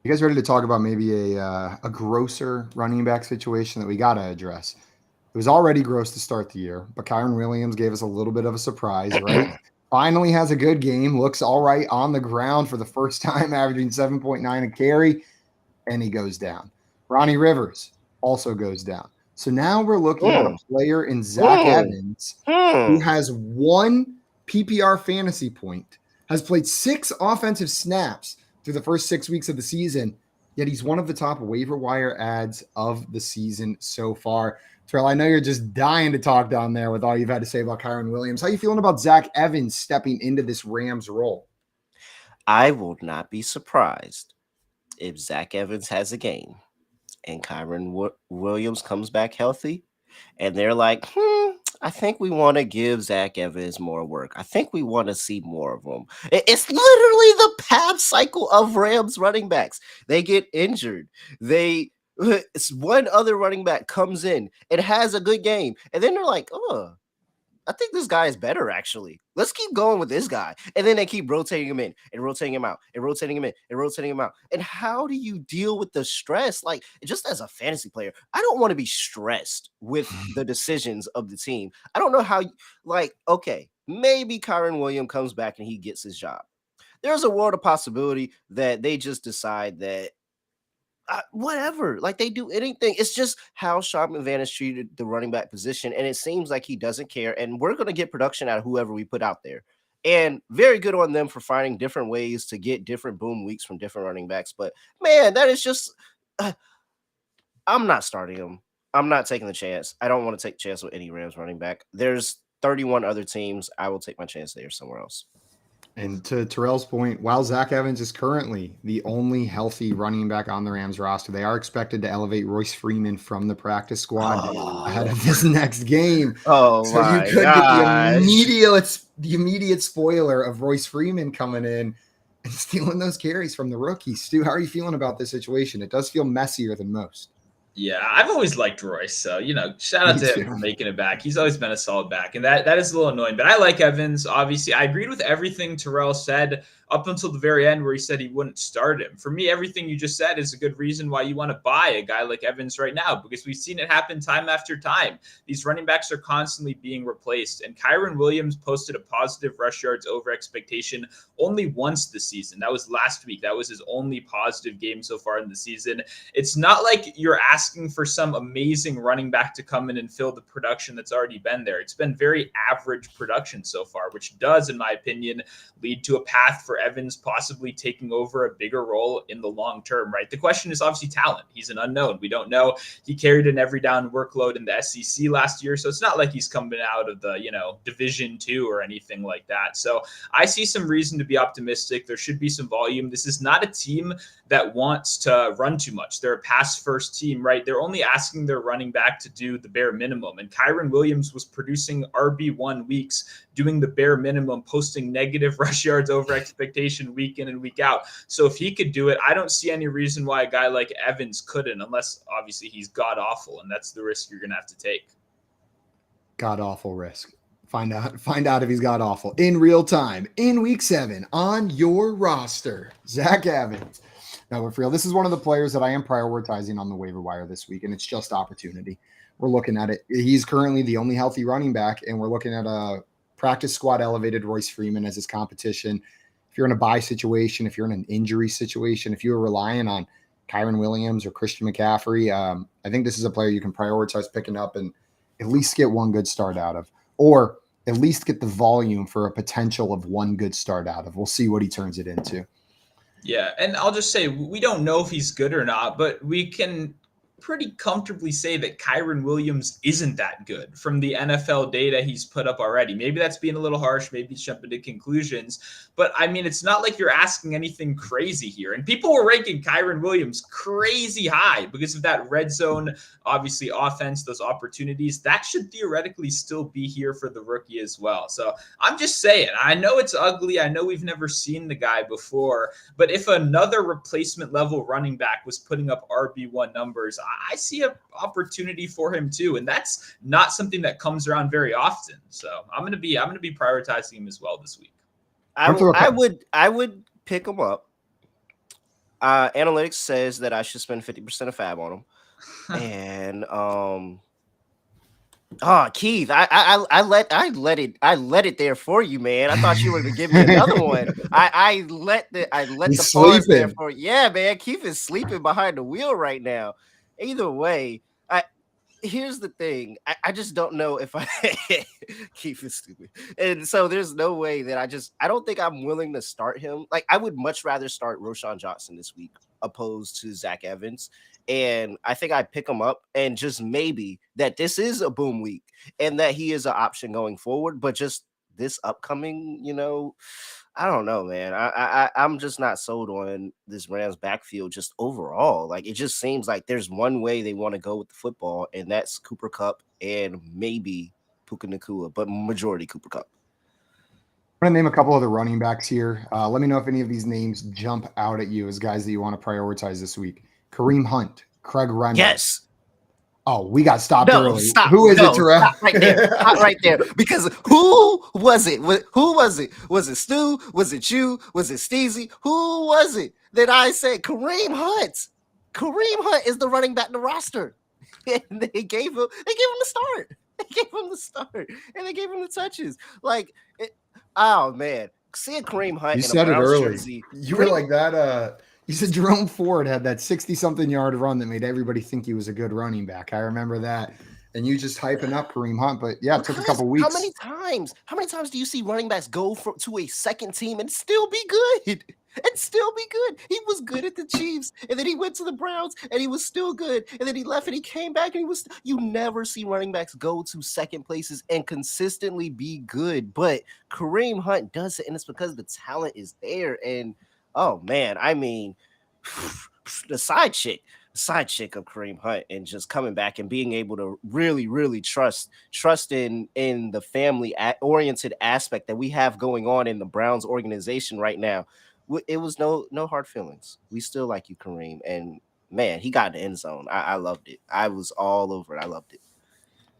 [SPEAKER 1] You guys ready to talk about maybe a grosser running back situation that we got to address? It was already gross to start the year, but Kyrien Williams gave us a little bit of a surprise, right? Finally has a good game, looks all right on the ground for the first time, averaging 7.9 a carry, and he goes down. Ronnie Rivers also goes down. So now we're looking at a player in Zach Evans who has 1 PPR fantasy point, has played 6 offensive snaps through the first 6 weeks of the season, yet he's one of the top waiver wire ads of the season so far. Terrell, I know you're just dying to talk down there with all you've had to say about Kyrien Williams. How are you feeling about Zach Evans stepping into this Rams role?
[SPEAKER 3] I will not be surprised if Zach Evans has a game and Kyrien Williams comes back healthy and they're like, I think we want to give Zach Evans more work. I think we want to see more of him. It's literally the path cycle of Rams running backs. They get injured. One other running back comes in and has a good game. And then they're like, I think this guy is better, actually. Let's keep going with this guy. And then they keep rotating him in and rotating him out and rotating him in and rotating him out. And how do you deal with the stress? Like, just as a fantasy player, I don't want to be stressed with the decisions of the team. I don't know how, okay, maybe Kyrien Williams comes back and he gets his job. There's a world of possibility that they just decide that whatever, like they do anything. It's just how Sean McVay has treated the running back position, and it seems like he doesn't care. And we're going to get production out of whoever we put out there. And very good on them for finding different ways to get different boom weeks from different running backs. But man, that is just, I'm not starting him. I'm not taking the chance. I don't want to take a chance with any Rams running back. There's 31 other teams. I will take my chance there somewhere else.
[SPEAKER 1] And to Terrell's point, while Zach Evans is currently the only healthy running back on the Rams roster, they are expected to elevate Royce Freeman from the practice squad ahead of this next game.
[SPEAKER 3] So
[SPEAKER 1] you could get the immediate spoiler of Royce Freeman coming in and stealing those carries from the rookie. Stu, how are you feeling about this situation? It does feel messier than most.
[SPEAKER 2] Yeah, I've always liked Royce. So, shout out to him for making it back. He's always been a solid back. And that is a little annoying. But I like Evans. Obviously, I agreed with everything Terrell said up until the very end where he said he wouldn't start him. For me, everything you just said is a good reason why you want to buy a guy like Evans right now, because we've seen it happen time after time. These running backs are constantly being replaced. And Kyrien Williams posted a positive rush yards over expectation only once this season. That was last week. That was his only positive game so far in the season. It's not like you're asking for some amazing running back to come in and fill the production that's already been there. It's been very average production so far, which does, in my opinion, lead to a path for Evans possibly taking over a bigger role in the long term, right? The question is obviously talent. He's an unknown. We don't know. He carried an every down workload in the SEC last year, so it's not like he's coming out of the, Division II or anything like that. So I see some reason to be optimistic. There should be some volume. This is not a team that wants to run too much. They're a pass-first team, right? They're only asking their running back to do the bare minimum. And Kyrien Williams was producing RB1 weeks, doing the bare minimum, posting negative rush yards over expectation week in and week out. So if he could do it, I don't see any reason why a guy like Evans couldn't, unless obviously he's god-awful, and that's the risk you're going to have to take.
[SPEAKER 1] God-awful risk. Find out if he's god-awful in real time in week 7 on your roster. Zach Evans. Now, for real, this is one of the players that I am prioritizing on the waiver wire this week, and it's just opportunity. We're looking at it. He's currently the only healthy running back, and we're looking at a practice squad elevated Royce Freeman as his competition. If you're in a bye situation, if you're in an injury situation, if you're relying on Kyrien Williams or Christian McCaffrey, I think this is a player you can prioritize picking up and at least get one good start out of, or at least get the volume for a potential of one good start out of. We'll see what he turns it into.
[SPEAKER 2] Yeah, and I'll just say we don't know if he's good or not, but we can pretty comfortably say that Kyrien Williams isn't that good from the NFL data he's put up already. Maybe that's being a little harsh. Maybe he's jumping to conclusions. But, I mean, it's not like you're asking anything crazy here. And people were ranking Kyrien Williams crazy high because of that red zone, obviously, offense, those opportunities. That should theoretically still be here for the rookie as well. So I'm just saying, I know it's ugly. I know we've never seen the guy before. But if another replacement level running back was putting up RB1 numbers, I see an opportunity for him too, and that's not something that comes around very often. So I'm gonna be prioritizing him as well this week.
[SPEAKER 3] I would pick him up. Analytics says that I should spend 50% of fab on him, and Oh, Keith, I let it there for you, man. I thought you were gonna give me another one. I let the
[SPEAKER 1] He's
[SPEAKER 3] pause there
[SPEAKER 1] sleeping.
[SPEAKER 3] for you. Yeah, man. Keith is sleeping behind the wheel right now. Either way, here's the thing. I just don't know if I Keith is stupid. And so there's no way that I don't think I'm willing to start him. Like, I would much rather start Roshon Johnson this week opposed to Zach Evans. And I think I pick him up and just maybe that this is a boom week and that he is an option going forward, but just this upcoming, I don't know, man. I'm just not sold on this Rams backfield just overall. Like, it just seems like there's one way they want to go with the football, and that's Cooper Kupp and maybe Puka Nacua, but majority Cooper Kupp.
[SPEAKER 1] I'm going to name a couple of the running backs here. Let me know if any of these names jump out at you as guys that you want to prioritize this week. Kareem Hunt, Craig Reynolds.
[SPEAKER 3] Yes.
[SPEAKER 1] Oh, we got stopped early.
[SPEAKER 3] Stop.
[SPEAKER 1] Who is it, Terrell?
[SPEAKER 3] Stop right there. Stop right there. Because who was it? Who was it? Was it Stu? Was it you? Was it Steezy? Who was it that I said Kareem Hunt? Kareem Hunt is the running back in the roster. And they gave him the start. They gave him the start. And they gave him the touches. Oh man. Seeing Kareem Hunt
[SPEAKER 1] You
[SPEAKER 3] in
[SPEAKER 1] said
[SPEAKER 3] a
[SPEAKER 1] it
[SPEAKER 3] Browns
[SPEAKER 1] early.
[SPEAKER 3] jersey.
[SPEAKER 1] You were like that. You said Jerome Ford had that 60-something yard run that made everybody think he was a good running back. I remember that. And you just hyping up Kareem Hunt. But yeah, it took a couple weeks.
[SPEAKER 3] How many times do you see running backs go to a second team and still be good? And still be good. He was good at the Chiefs, and then he went to the Browns, and he was still good. And then he left, and he came back, and he was. You never see running backs go to second places and consistently be good. But Kareem Hunt does it, and it's because the talent is there. And oh man, I mean, the side chick of Kareem Hunt, and just coming back and being able to really, really trust in the family oriented aspect that we have going on in the Browns organization right now. It was no hard feelings. We still like you, Kareem. And man, he got in the end zone. I loved it. I was all over it. I loved it.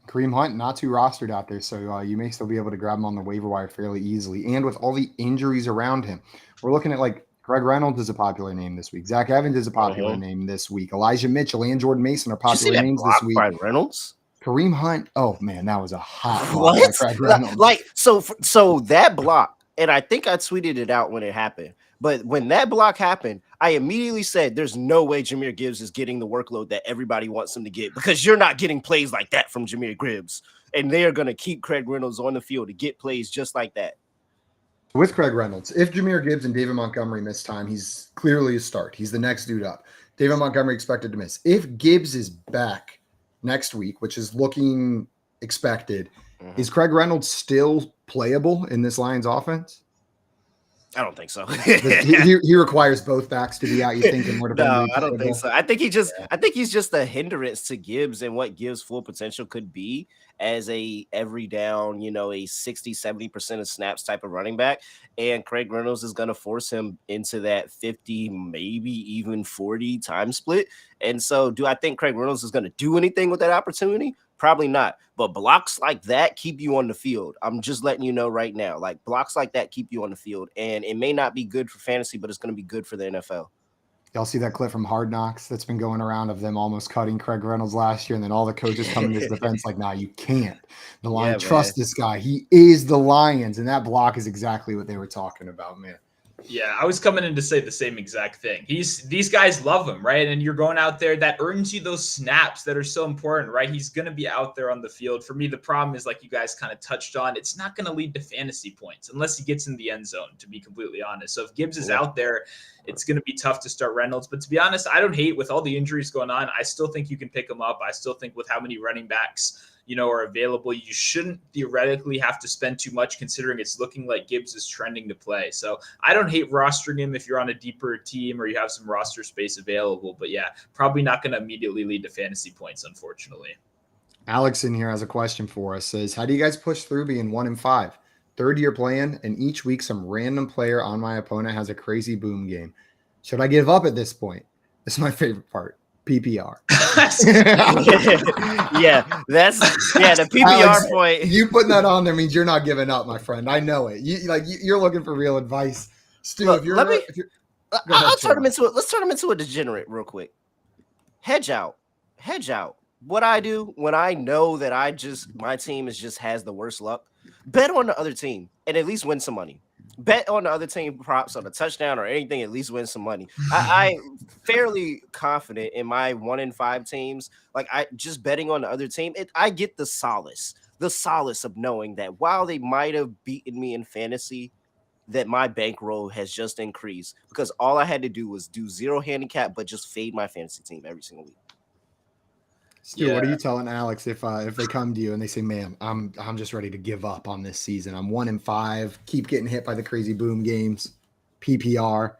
[SPEAKER 1] Kareem Hunt, not too rostered out there, so you may still be able to grab him on the waiver wire fairly easily. And with all the injuries around him, we're looking at like Craig Reynolds is a popular name this week. Zach Evans is a popular name this week. Elijah Mitchell and Jordan Mason are popular names this week.
[SPEAKER 3] By Reynolds?
[SPEAKER 1] Kareem Hunt. Oh man, that was a hot
[SPEAKER 3] block by
[SPEAKER 1] Craig Reynolds.
[SPEAKER 3] Like so that block, and I think I tweeted it out when it happened. But when that block happened, I immediately said, there's no way Jahmyr Gibbs is getting the workload that everybody wants him to get, because you're not getting plays like that from Jahmyr Gibbs. And they're going to keep Craig Reynolds on the field to get plays just like that.
[SPEAKER 1] With Craig Reynolds, if Jahmyr Gibbs and David Montgomery miss time, he's clearly a start. He's the next dude up. David Montgomery expected to miss. If Gibbs is back next week, which is looking expected, is Craig Reynolds still playable in this Lions offense?
[SPEAKER 3] I don't think so.
[SPEAKER 1] he requires both backs to be out. You think in order to
[SPEAKER 3] No, I don't think so. I think he's just a hindrance to Gibbs and what Gibbs' full potential could be as a every down, a 60-70% of snaps type of running back. And Craig Reynolds is going to force him into that 50, maybe even 40 time split. And so do I think Craig Reynolds is going to do anything with that opportunity? Probably not. But blocks like that keep you on the field. I'm just letting you know right now. Like, blocks like that keep you on the field. And it may not be good for fantasy, but it's going to be good for the NFL.
[SPEAKER 1] Y'all see that clip from Hard Knocks that's been going around of them almost cutting Craig Reynolds last year, and then all the coaches coming to his defense like, nah, you can't. The Lions trust this guy. He is the Lions, and that block is exactly what they were talking about, man.
[SPEAKER 2] Yeah, I was coming in to say the same exact thing. These guys love him, right? And you're going out there, that earns you those snaps that are so important, right? He's going to be out there on the field. For me, the problem is, like you guys kind of touched on, it's not going to lead to fantasy points unless he gets in the end zone, to be completely honest. So if Gibbs is out there, it's going to be tough to start Reynolds. But to be honest, I don't hate, with all the injuries going on, I still think you can pick him up. I still think with how many running backs are available, you shouldn't theoretically have to spend too much, considering it's looking like Gibbs is trending to play. So I don't hate rostering him if you're on a deeper team or you have some roster space available. But yeah, probably not going to immediately lead to fantasy points, unfortunately.
[SPEAKER 1] Alex in here has a question for us. Says, how do you guys push through being 1-5? Third-year plan, and each week some random player on my opponent has a crazy boom game. Should I give up at this point? This is my favorite part. PPR.
[SPEAKER 3] The PPR
[SPEAKER 1] Alex,
[SPEAKER 3] point.
[SPEAKER 1] You putting that on there means you're not giving up, my friend. I know it. You're looking for real advice. Stu,
[SPEAKER 3] Look,
[SPEAKER 1] I'll
[SPEAKER 3] turn him into let's turn him into a degenerate real quick. Hedge out what I do when I know that my team has the worst luck, bet on the other team and at least win some money. Bet on the other team props on a touchdown or anything, at least win some money. I fairly confident in my 1-5 teams. Like I just betting on the other team, I get the solace of knowing that while they might have beaten me in fantasy, that my bankroll has just increased because all I had to do was do zero handicap, but just fade my fantasy team every single week.
[SPEAKER 1] Stu, what are you telling Alex if they come to you and they say, "Man, I'm just ready to give up on this season. I'm 1-5, keep getting hit by the crazy boom games, PPR."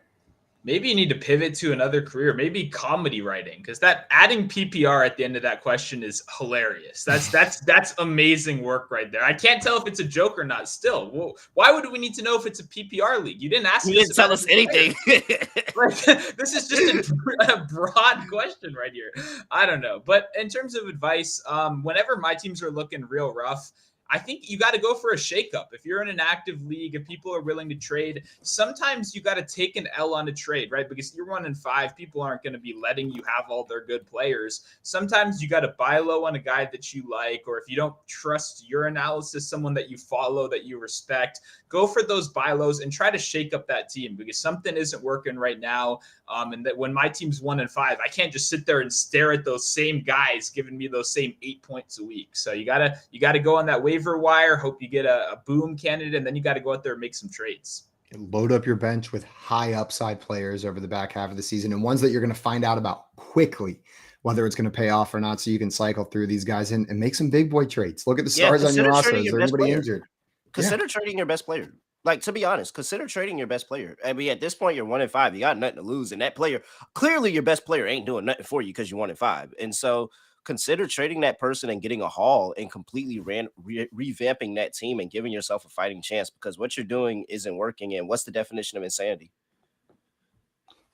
[SPEAKER 2] Maybe you need to pivot to another career, maybe comedy writing, because that adding PPR at the end of that question is hilarious. That's amazing work right there. I can't tell if it's a joke or not. Still, well, why would we need to know if it's a PPR league? You didn't ask.
[SPEAKER 3] You didn't tell us anything.
[SPEAKER 2] This is just a broad question right here. I don't know, but in terms of advice, whenever my teams are looking real rough, I think you got to go for a shakeup. If you're in an active league, if people are willing to trade, sometimes you got to take an L on a trade, right? Because you're 1-5, people aren't going to be letting you have all their good players. Sometimes you got to buy low on a guy that you like, or if you don't trust your analysis, someone that you follow, that you respect, go for those buy lows and try to shake up that team because something isn't working right now. And that when my team's 1-5, I can't just sit there and stare at those same guys giving me those same 8 points a week. So you gotta go on that waiver wire, hope you get a boom candidate, and then you got to go out there and make some trades.
[SPEAKER 1] Load up your bench with high upside players over the back half of the season and ones that you're going to find out about quickly, whether it's going to pay off or not. So you can cycle through these guys and make some big boy trades. Look at the stars on your roster. Is there anybody injured?
[SPEAKER 3] Consider trading your best player. Like, to be honest, consider trading your best player. I mean, at this point, you're 1-5. You got nothing to lose. And that player, clearly your best player ain't doing nothing for you because you're 1-5. And so consider trading that person and getting a haul and completely revamping that team and giving yourself a fighting chance because what you're doing isn't working. And what's the definition of insanity?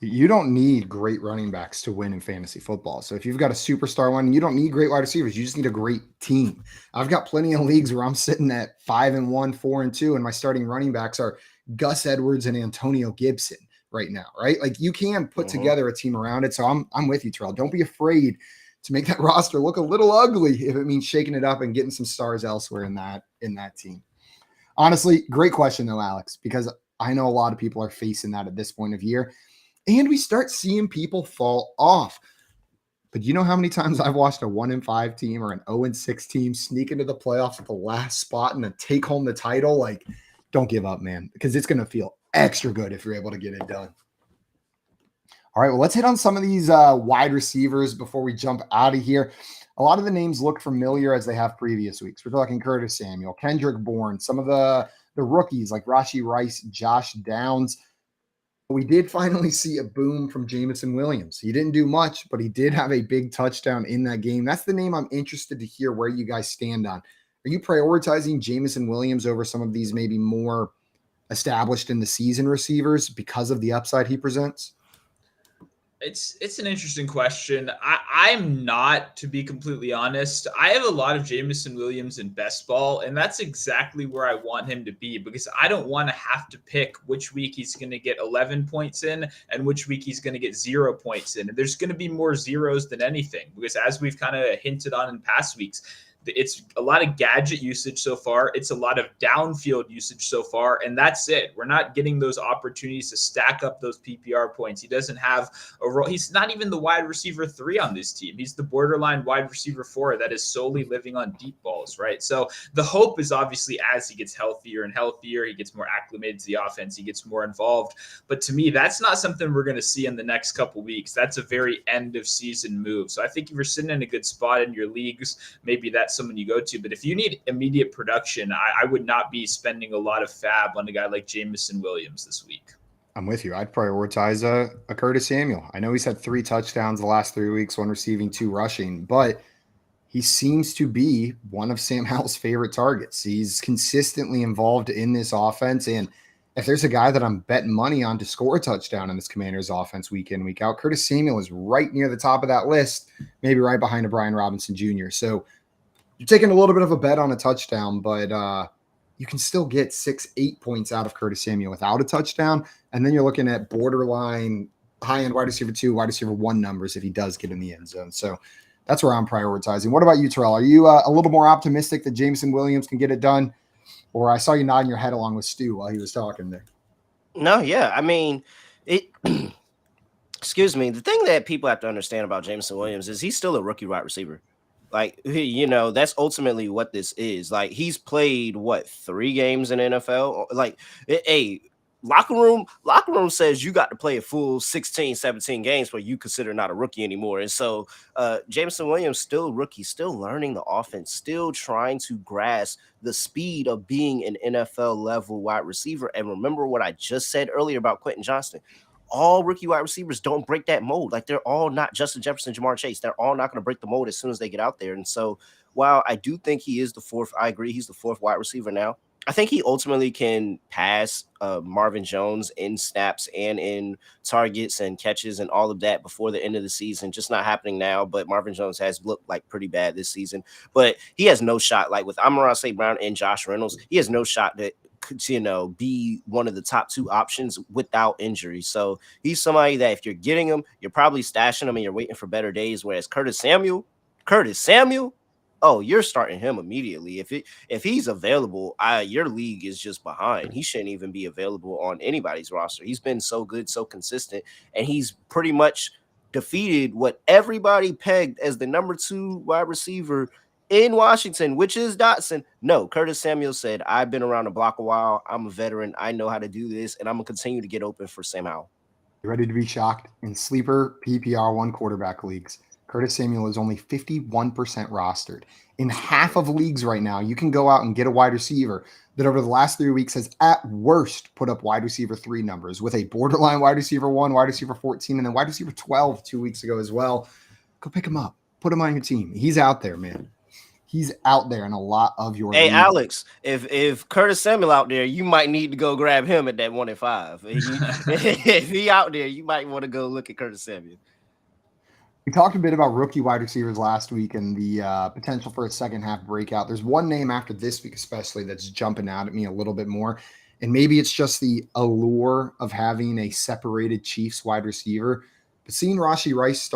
[SPEAKER 1] You don't need great running backs to win in fantasy football. So if you've got a superstar one, you don't need great wide receivers. You just need a great team. I've got plenty of leagues where I'm sitting at 5-1, 4-2, and my starting running backs are Gus Edwards and Antonio Gibson right now, right? Like you can put together a team around it. So I'm with you, Terrell. Don't be afraid to make that roster look a little ugly if it means shaking it up and getting some stars elsewhere in that team. Honestly, great question though, Alex, because I know a lot of people are facing that at this point of year. And we start seeing people fall off. But you know how many times I've watched a 1-5 team or an 0-6 team sneak into the playoffs at the last spot and then take home the title? Like, don't give up, man, because it's going to feel extra good if you're able to get it done. All right, well, let's hit on some of these wide receivers before we jump out of here. A lot of the names look familiar as they have previous weeks. We're talking Curtis Samuel, Kendrick Bourne, some of the rookies like Rashee Rice, Josh Downs. We did finally see a boom from Jameson Williams. He didn't do much, but he did have a big touchdown in that game. That's the name I'm interested to hear where you guys stand on. Are you prioritizing Jameson Williams over some of these maybe more established in the season receivers because of the upside he presents?
[SPEAKER 2] It's an interesting question. I'm not, to be completely honest. I have a lot of Jameson Williams in best ball, and that's exactly where I want him to be because I don't want to have to pick which week he's going to get 11 points in and which week he's going to get 0 points in. And there's going to be more zeros than anything because as we've kind of hinted on in past weeks, it's a lot of gadget usage so far. It's a lot of downfield usage so far, and that's it. We're not getting those opportunities to stack up those PPR points. He doesn't have a role. He's not even the wide receiver 3 on this team. He's the borderline wide receiver 4 that is solely living on deep balls, right? So the hope is obviously as he gets healthier and healthier, he gets more acclimated to the offense, he gets more involved. But to me, that's not something we're going to see in the next couple weeks. That's a very end of season move. So I think if you're sitting in a good spot in your leagues, maybe that's someone you go to. But if you need immediate production, I would not be spending a lot of fab on a guy like Jameson Williams this week.
[SPEAKER 1] I'm with you. I'd prioritize a Curtis Samuel. I know he's had 3 touchdowns the last 3 weeks, 1 receiving, 2 rushing, but he seems to be one of Sam Howell's favorite targets. He's consistently involved in this offense. And if there's a guy that I'm betting money on to score a touchdown in this Commanders offense week in, week out, Curtis Samuel is right near the top of that list, maybe right behind a Brian Robinson Jr. So you're taking a little bit of a bet on a touchdown, but you can still get 6-8 points out of Curtis Samuel without a touchdown. And then you're looking at borderline high-end wide receiver 2, wide receiver 1 numbers if he does get in the end zone. So That's where I'm prioritizing. What about you, Terrell? Are you a little more optimistic that Jameson Williams can get it done? Or I saw you nodding your head along with Stu while he was talking there.
[SPEAKER 3] No, yeah. I mean, it excuse me. The thing that people have to understand about Jameson Williams is he's still a rookie wide receiver. Like, that's ultimately what this is. Like, he's played 3 games in NFL. Like, hey, locker room says you got to play a full 16, 17 games where you consider not a rookie anymore. And so Jameson Williams, still rookie, still learning the offense, still trying to grasp the speed of being an NFL level wide receiver. And remember what I just said earlier about Quentin Johnston. All rookie wide receivers don't break that mold. Like, they're all not Justin Jefferson, Jamar Chase. They're all not going to break the mold as soon as they get out there. And so while I do think he is the fourth, I agree he's the 4th wide receiver now. I think he ultimately can pass Marvin Jones in snaps and in targets and catches and all of that before the end of the season. Just not happening now, but Marvin Jones has looked like pretty bad this season. But he has no shot. Like, with Amon-Ra St. Brown and Josh Reynolds, he has no shot to be one of the top 2 options without injury. So he's somebody that if you're getting him, you're probably stashing him and you're waiting for better days. Whereas Curtis Samuel, oh, you're starting him immediately. If he's available, your league is just behind. He shouldn't even be available on anybody's roster. He's been so good, so consistent, and he's pretty much defeated what everybody pegged as the number 2 wide receiver in Washington, which is Dotson. No, Curtis Samuel said, I've been around the block a while. I'm a veteran. I know how to do this, and I'm going to continue to get open for Sam Howell.
[SPEAKER 1] You ready to be shocked? In sleeper PPR 1 quarterback leagues, Curtis Samuel is only 51% rostered. In half of leagues right now, you can go out and get a wide receiver that over the last 3 weeks has at worst put up wide receiver 3 numbers with a borderline wide receiver 1, wide receiver 14, and then wide receiver 12 2 weeks ago as well. Go pick him up. Put him on your team. He's out there, man. He's out there in a lot of your
[SPEAKER 3] Hey,
[SPEAKER 1] leagues.
[SPEAKER 3] Alex, if Curtis Samuel out there, you might need to go grab him at that 1 and 5. If he out there, you might want to go look at Curtis Samuel.
[SPEAKER 1] We talked a bit about rookie wide receivers last week and the potential for a second half breakout. There's one name after this week especially that's jumping out at me a little bit more. And maybe it's just the allure of having a separated Chiefs wide receiver. But seeing Rashee Rice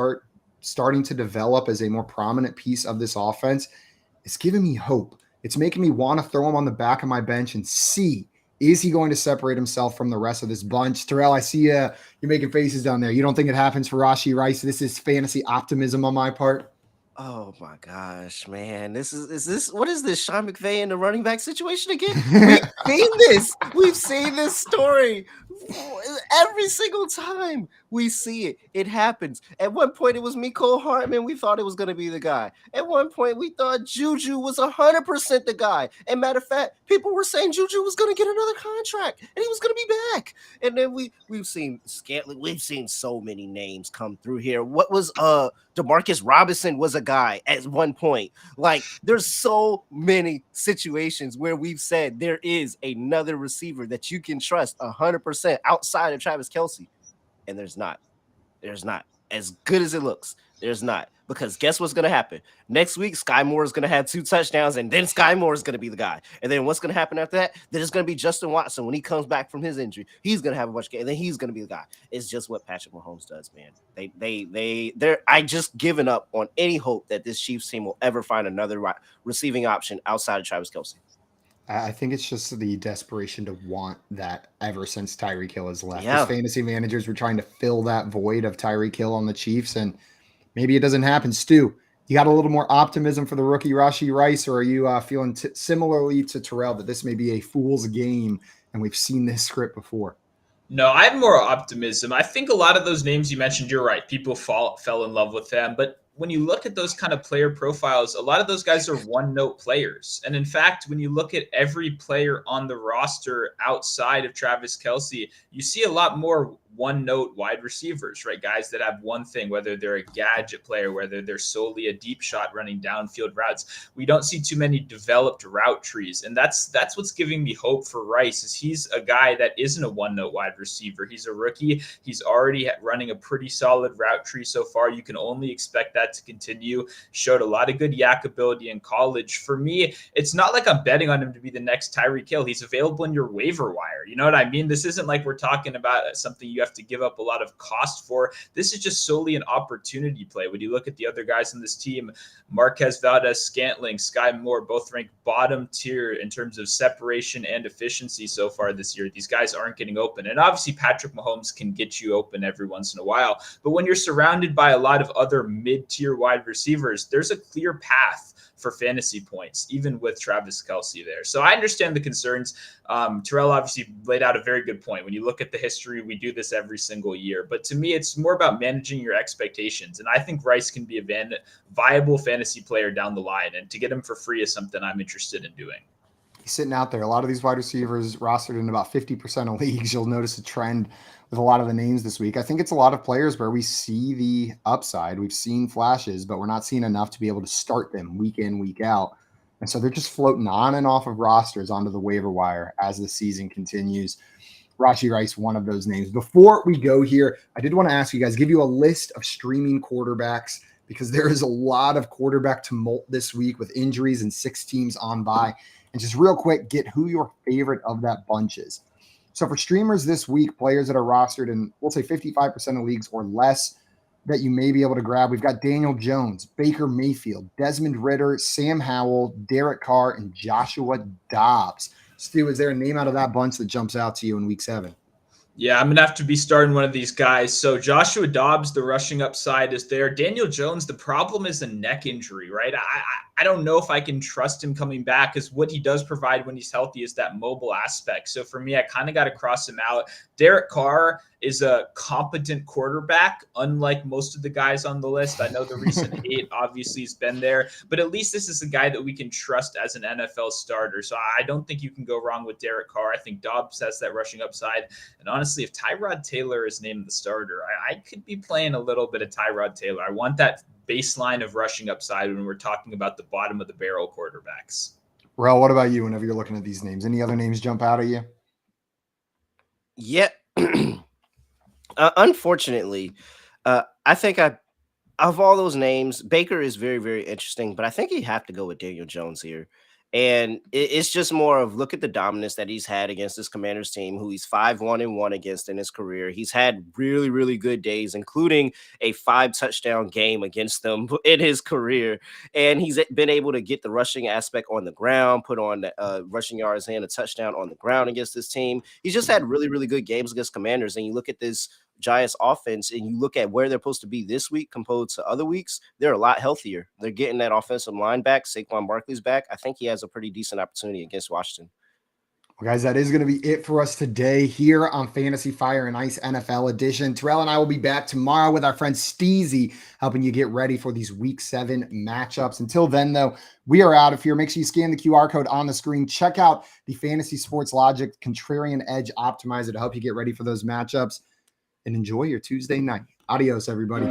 [SPEAKER 1] starting to develop as a more prominent piece of this offense, it's giving me hope. It's making me want to throw him on the back of my bench and see, is he going to separate himself from the rest of this bunch? Terrell, I see you're making faces down there. You don't think it happens for Rashee Rice? This is fantasy optimism on my part.
[SPEAKER 3] Oh my gosh, man. What is this Sean McVay in the running back situation again? We've seen this story every single time we see it. It happens. At one point, it was Mecole Hardman. We thought it was going to be the guy. At one point, we thought Juju was 100% the guy. And matter of fact, people were saying Juju was going to get another contract and he was going to be back. And then we've seen so many names come through here. What was Demarcus Robinson was a guy at one point. Like, there's so many situations where we've said there is another receiver that you can trust 100% outside of Travis Kelce. And there's not. As good as it looks, there's not. Because guess what's going to happen? Next week, Sky Moore is going to have 2 touchdowns, and then Sky Moore is going to be the guy. And then what's going to happen after that? Then it's going to be Justin Watson when he comes back from his injury. He's going to have a bunch of games, and then he's going to be the guy. It's just what Patrick Mahomes does, man. I just given up on any hope that this Chiefs team will ever find another receiving option outside of Travis Kelce.
[SPEAKER 1] I think it's just the desperation to want that ever since Tyreek Hill has left.
[SPEAKER 3] Yeah.
[SPEAKER 1] As fantasy managers were trying to fill that void of Tyreek Hill on the Chiefs, and maybe it doesn't happen. Stu, you got a little more optimism for the rookie Rashee Rice, or are you feeling similarly to Terrell that this may be a fool's game and we've seen this script before?
[SPEAKER 2] No, I have more optimism. I think a lot of those names you mentioned, you're right. People fell in love with them. But when you look at those kind of player profiles, a lot of those guys are one-note players. And in fact, when you look at every player on the roster outside of Travis Kelce, you see a lot more one-note wide receivers, right? Guys that have one thing, whether they're a gadget player, whether they're solely a deep shot running downfield routes. We don't see too many developed route trees. And that's what's giving me hope for Rice, is he's a guy that isn't a one-note wide receiver. He's a rookie. He's already running a pretty solid route tree so far. You can only expect that to continue. Showed a lot of good yak ability in college. For me, it's not like I'm betting on him to be the next Tyreek Hill. He's available in your waiver wire. You know what I mean? This isn't like we're talking about something you you have to give up a lot of cost for. This is just solely an opportunity play. When you look at the other guys in this team, Marquez Valdez Scantling, Sky Moore, both ranked bottom tier in terms of separation and efficiency so far this year. These guys aren't getting open. And obviously Patrick Mahomes can get you open every once in a while. But when you're surrounded by a lot of other mid-tier wide receivers, there's a clear path for fantasy points, even with Travis Kelce there. So I understand the concerns. Terrell obviously laid out a very good point. When you look at the history, we do this every single year. But to me, it's more about managing your expectations. And I think Rice can be a viable fantasy player down the line. And to get him for free is something I'm interested in doing.
[SPEAKER 1] He's sitting out there. A lot of these wide receivers rostered in about 50% of leagues. You'll notice a trend with a lot of the names this week. I think it's a lot of players where we see the upside. We've seen flashes, but we're not seeing enough to be able to start them week in, week out. And so they're just floating on and off of rosters onto the waiver wire as the season continues. Rashee Rice, one of those names. Before we go here, I did want to ask you guys, give you a list of streaming quarterbacks because there is a lot of quarterback tumult this week with injuries and 6 teams on bye. And just real quick, get who your favorite of that bunch is. So for streamers this week, players that are rostered in, we'll say 55% of leagues or less that you may be able to grab, we've got Daniel Jones, Baker Mayfield, Desmond Ridder, Sam Howell, Derek Carr, and Joshua Dobbs. Stu, is there a name out of that bunch that jumps out to you in week 7?
[SPEAKER 2] Yeah, I'm going to have to be starting one of these guys. So Joshua Dobbs, the rushing upside is there. Daniel Jones, the problem is a neck injury, right? I don't know if I can trust him coming back because what he does provide when he's healthy is that mobile aspect. So for me, I kind of got to cross him out. Derek Carr is a competent quarterback, unlike most of the guys on the list. I know the recent hate obviously has been there, but at least this is a guy that we can trust as an NFL starter. So I don't think you can go wrong with Derek Carr. I think Dobbs has that rushing upside. And honestly, if Tyrod Taylor is named the starter, I could be playing a little bit of Tyrod Taylor. I want that baseline of rushing upside when we're talking about the bottom of the barrel quarterbacks.
[SPEAKER 1] Rel, what about you whenever you're looking at these names? Any other names jump out at you?
[SPEAKER 3] Yeah. Unfortunately, I think of all those names, Baker is very, very interesting, but I think you have to go with Daniel Jones here. And it's just more of look at the dominance that he's had against this Commanders team, who he's 5-1-1 against in his career. He's had really, really good days, including a 5-touchdown game against them in his career. And he's been able to get the rushing aspect on the ground, put on rushing yards and a touchdown on the ground against this team. He's just had really, really good games against Commanders. And you look at this Giants offense and you look at where they're supposed to be this week compared to other weeks, they're a lot healthier. They're getting that offensive line back. Saquon Barkley's back. I think he has a pretty decent opportunity against Washington.
[SPEAKER 1] Well, guys, that is going to be it for us today here on Fantasy Fire and Ice NFL edition. Terrell and I will be back tomorrow with our friend Steezy, helping you get ready for these week 7 matchups. Until then, though, we are out of here. Make sure you scan the QR code on the screen. Check out the Fantasy Sports Logic Contrarian Edge Optimizer to help you get ready for those matchups. And enjoy your Tuesday night. Adios, everybody.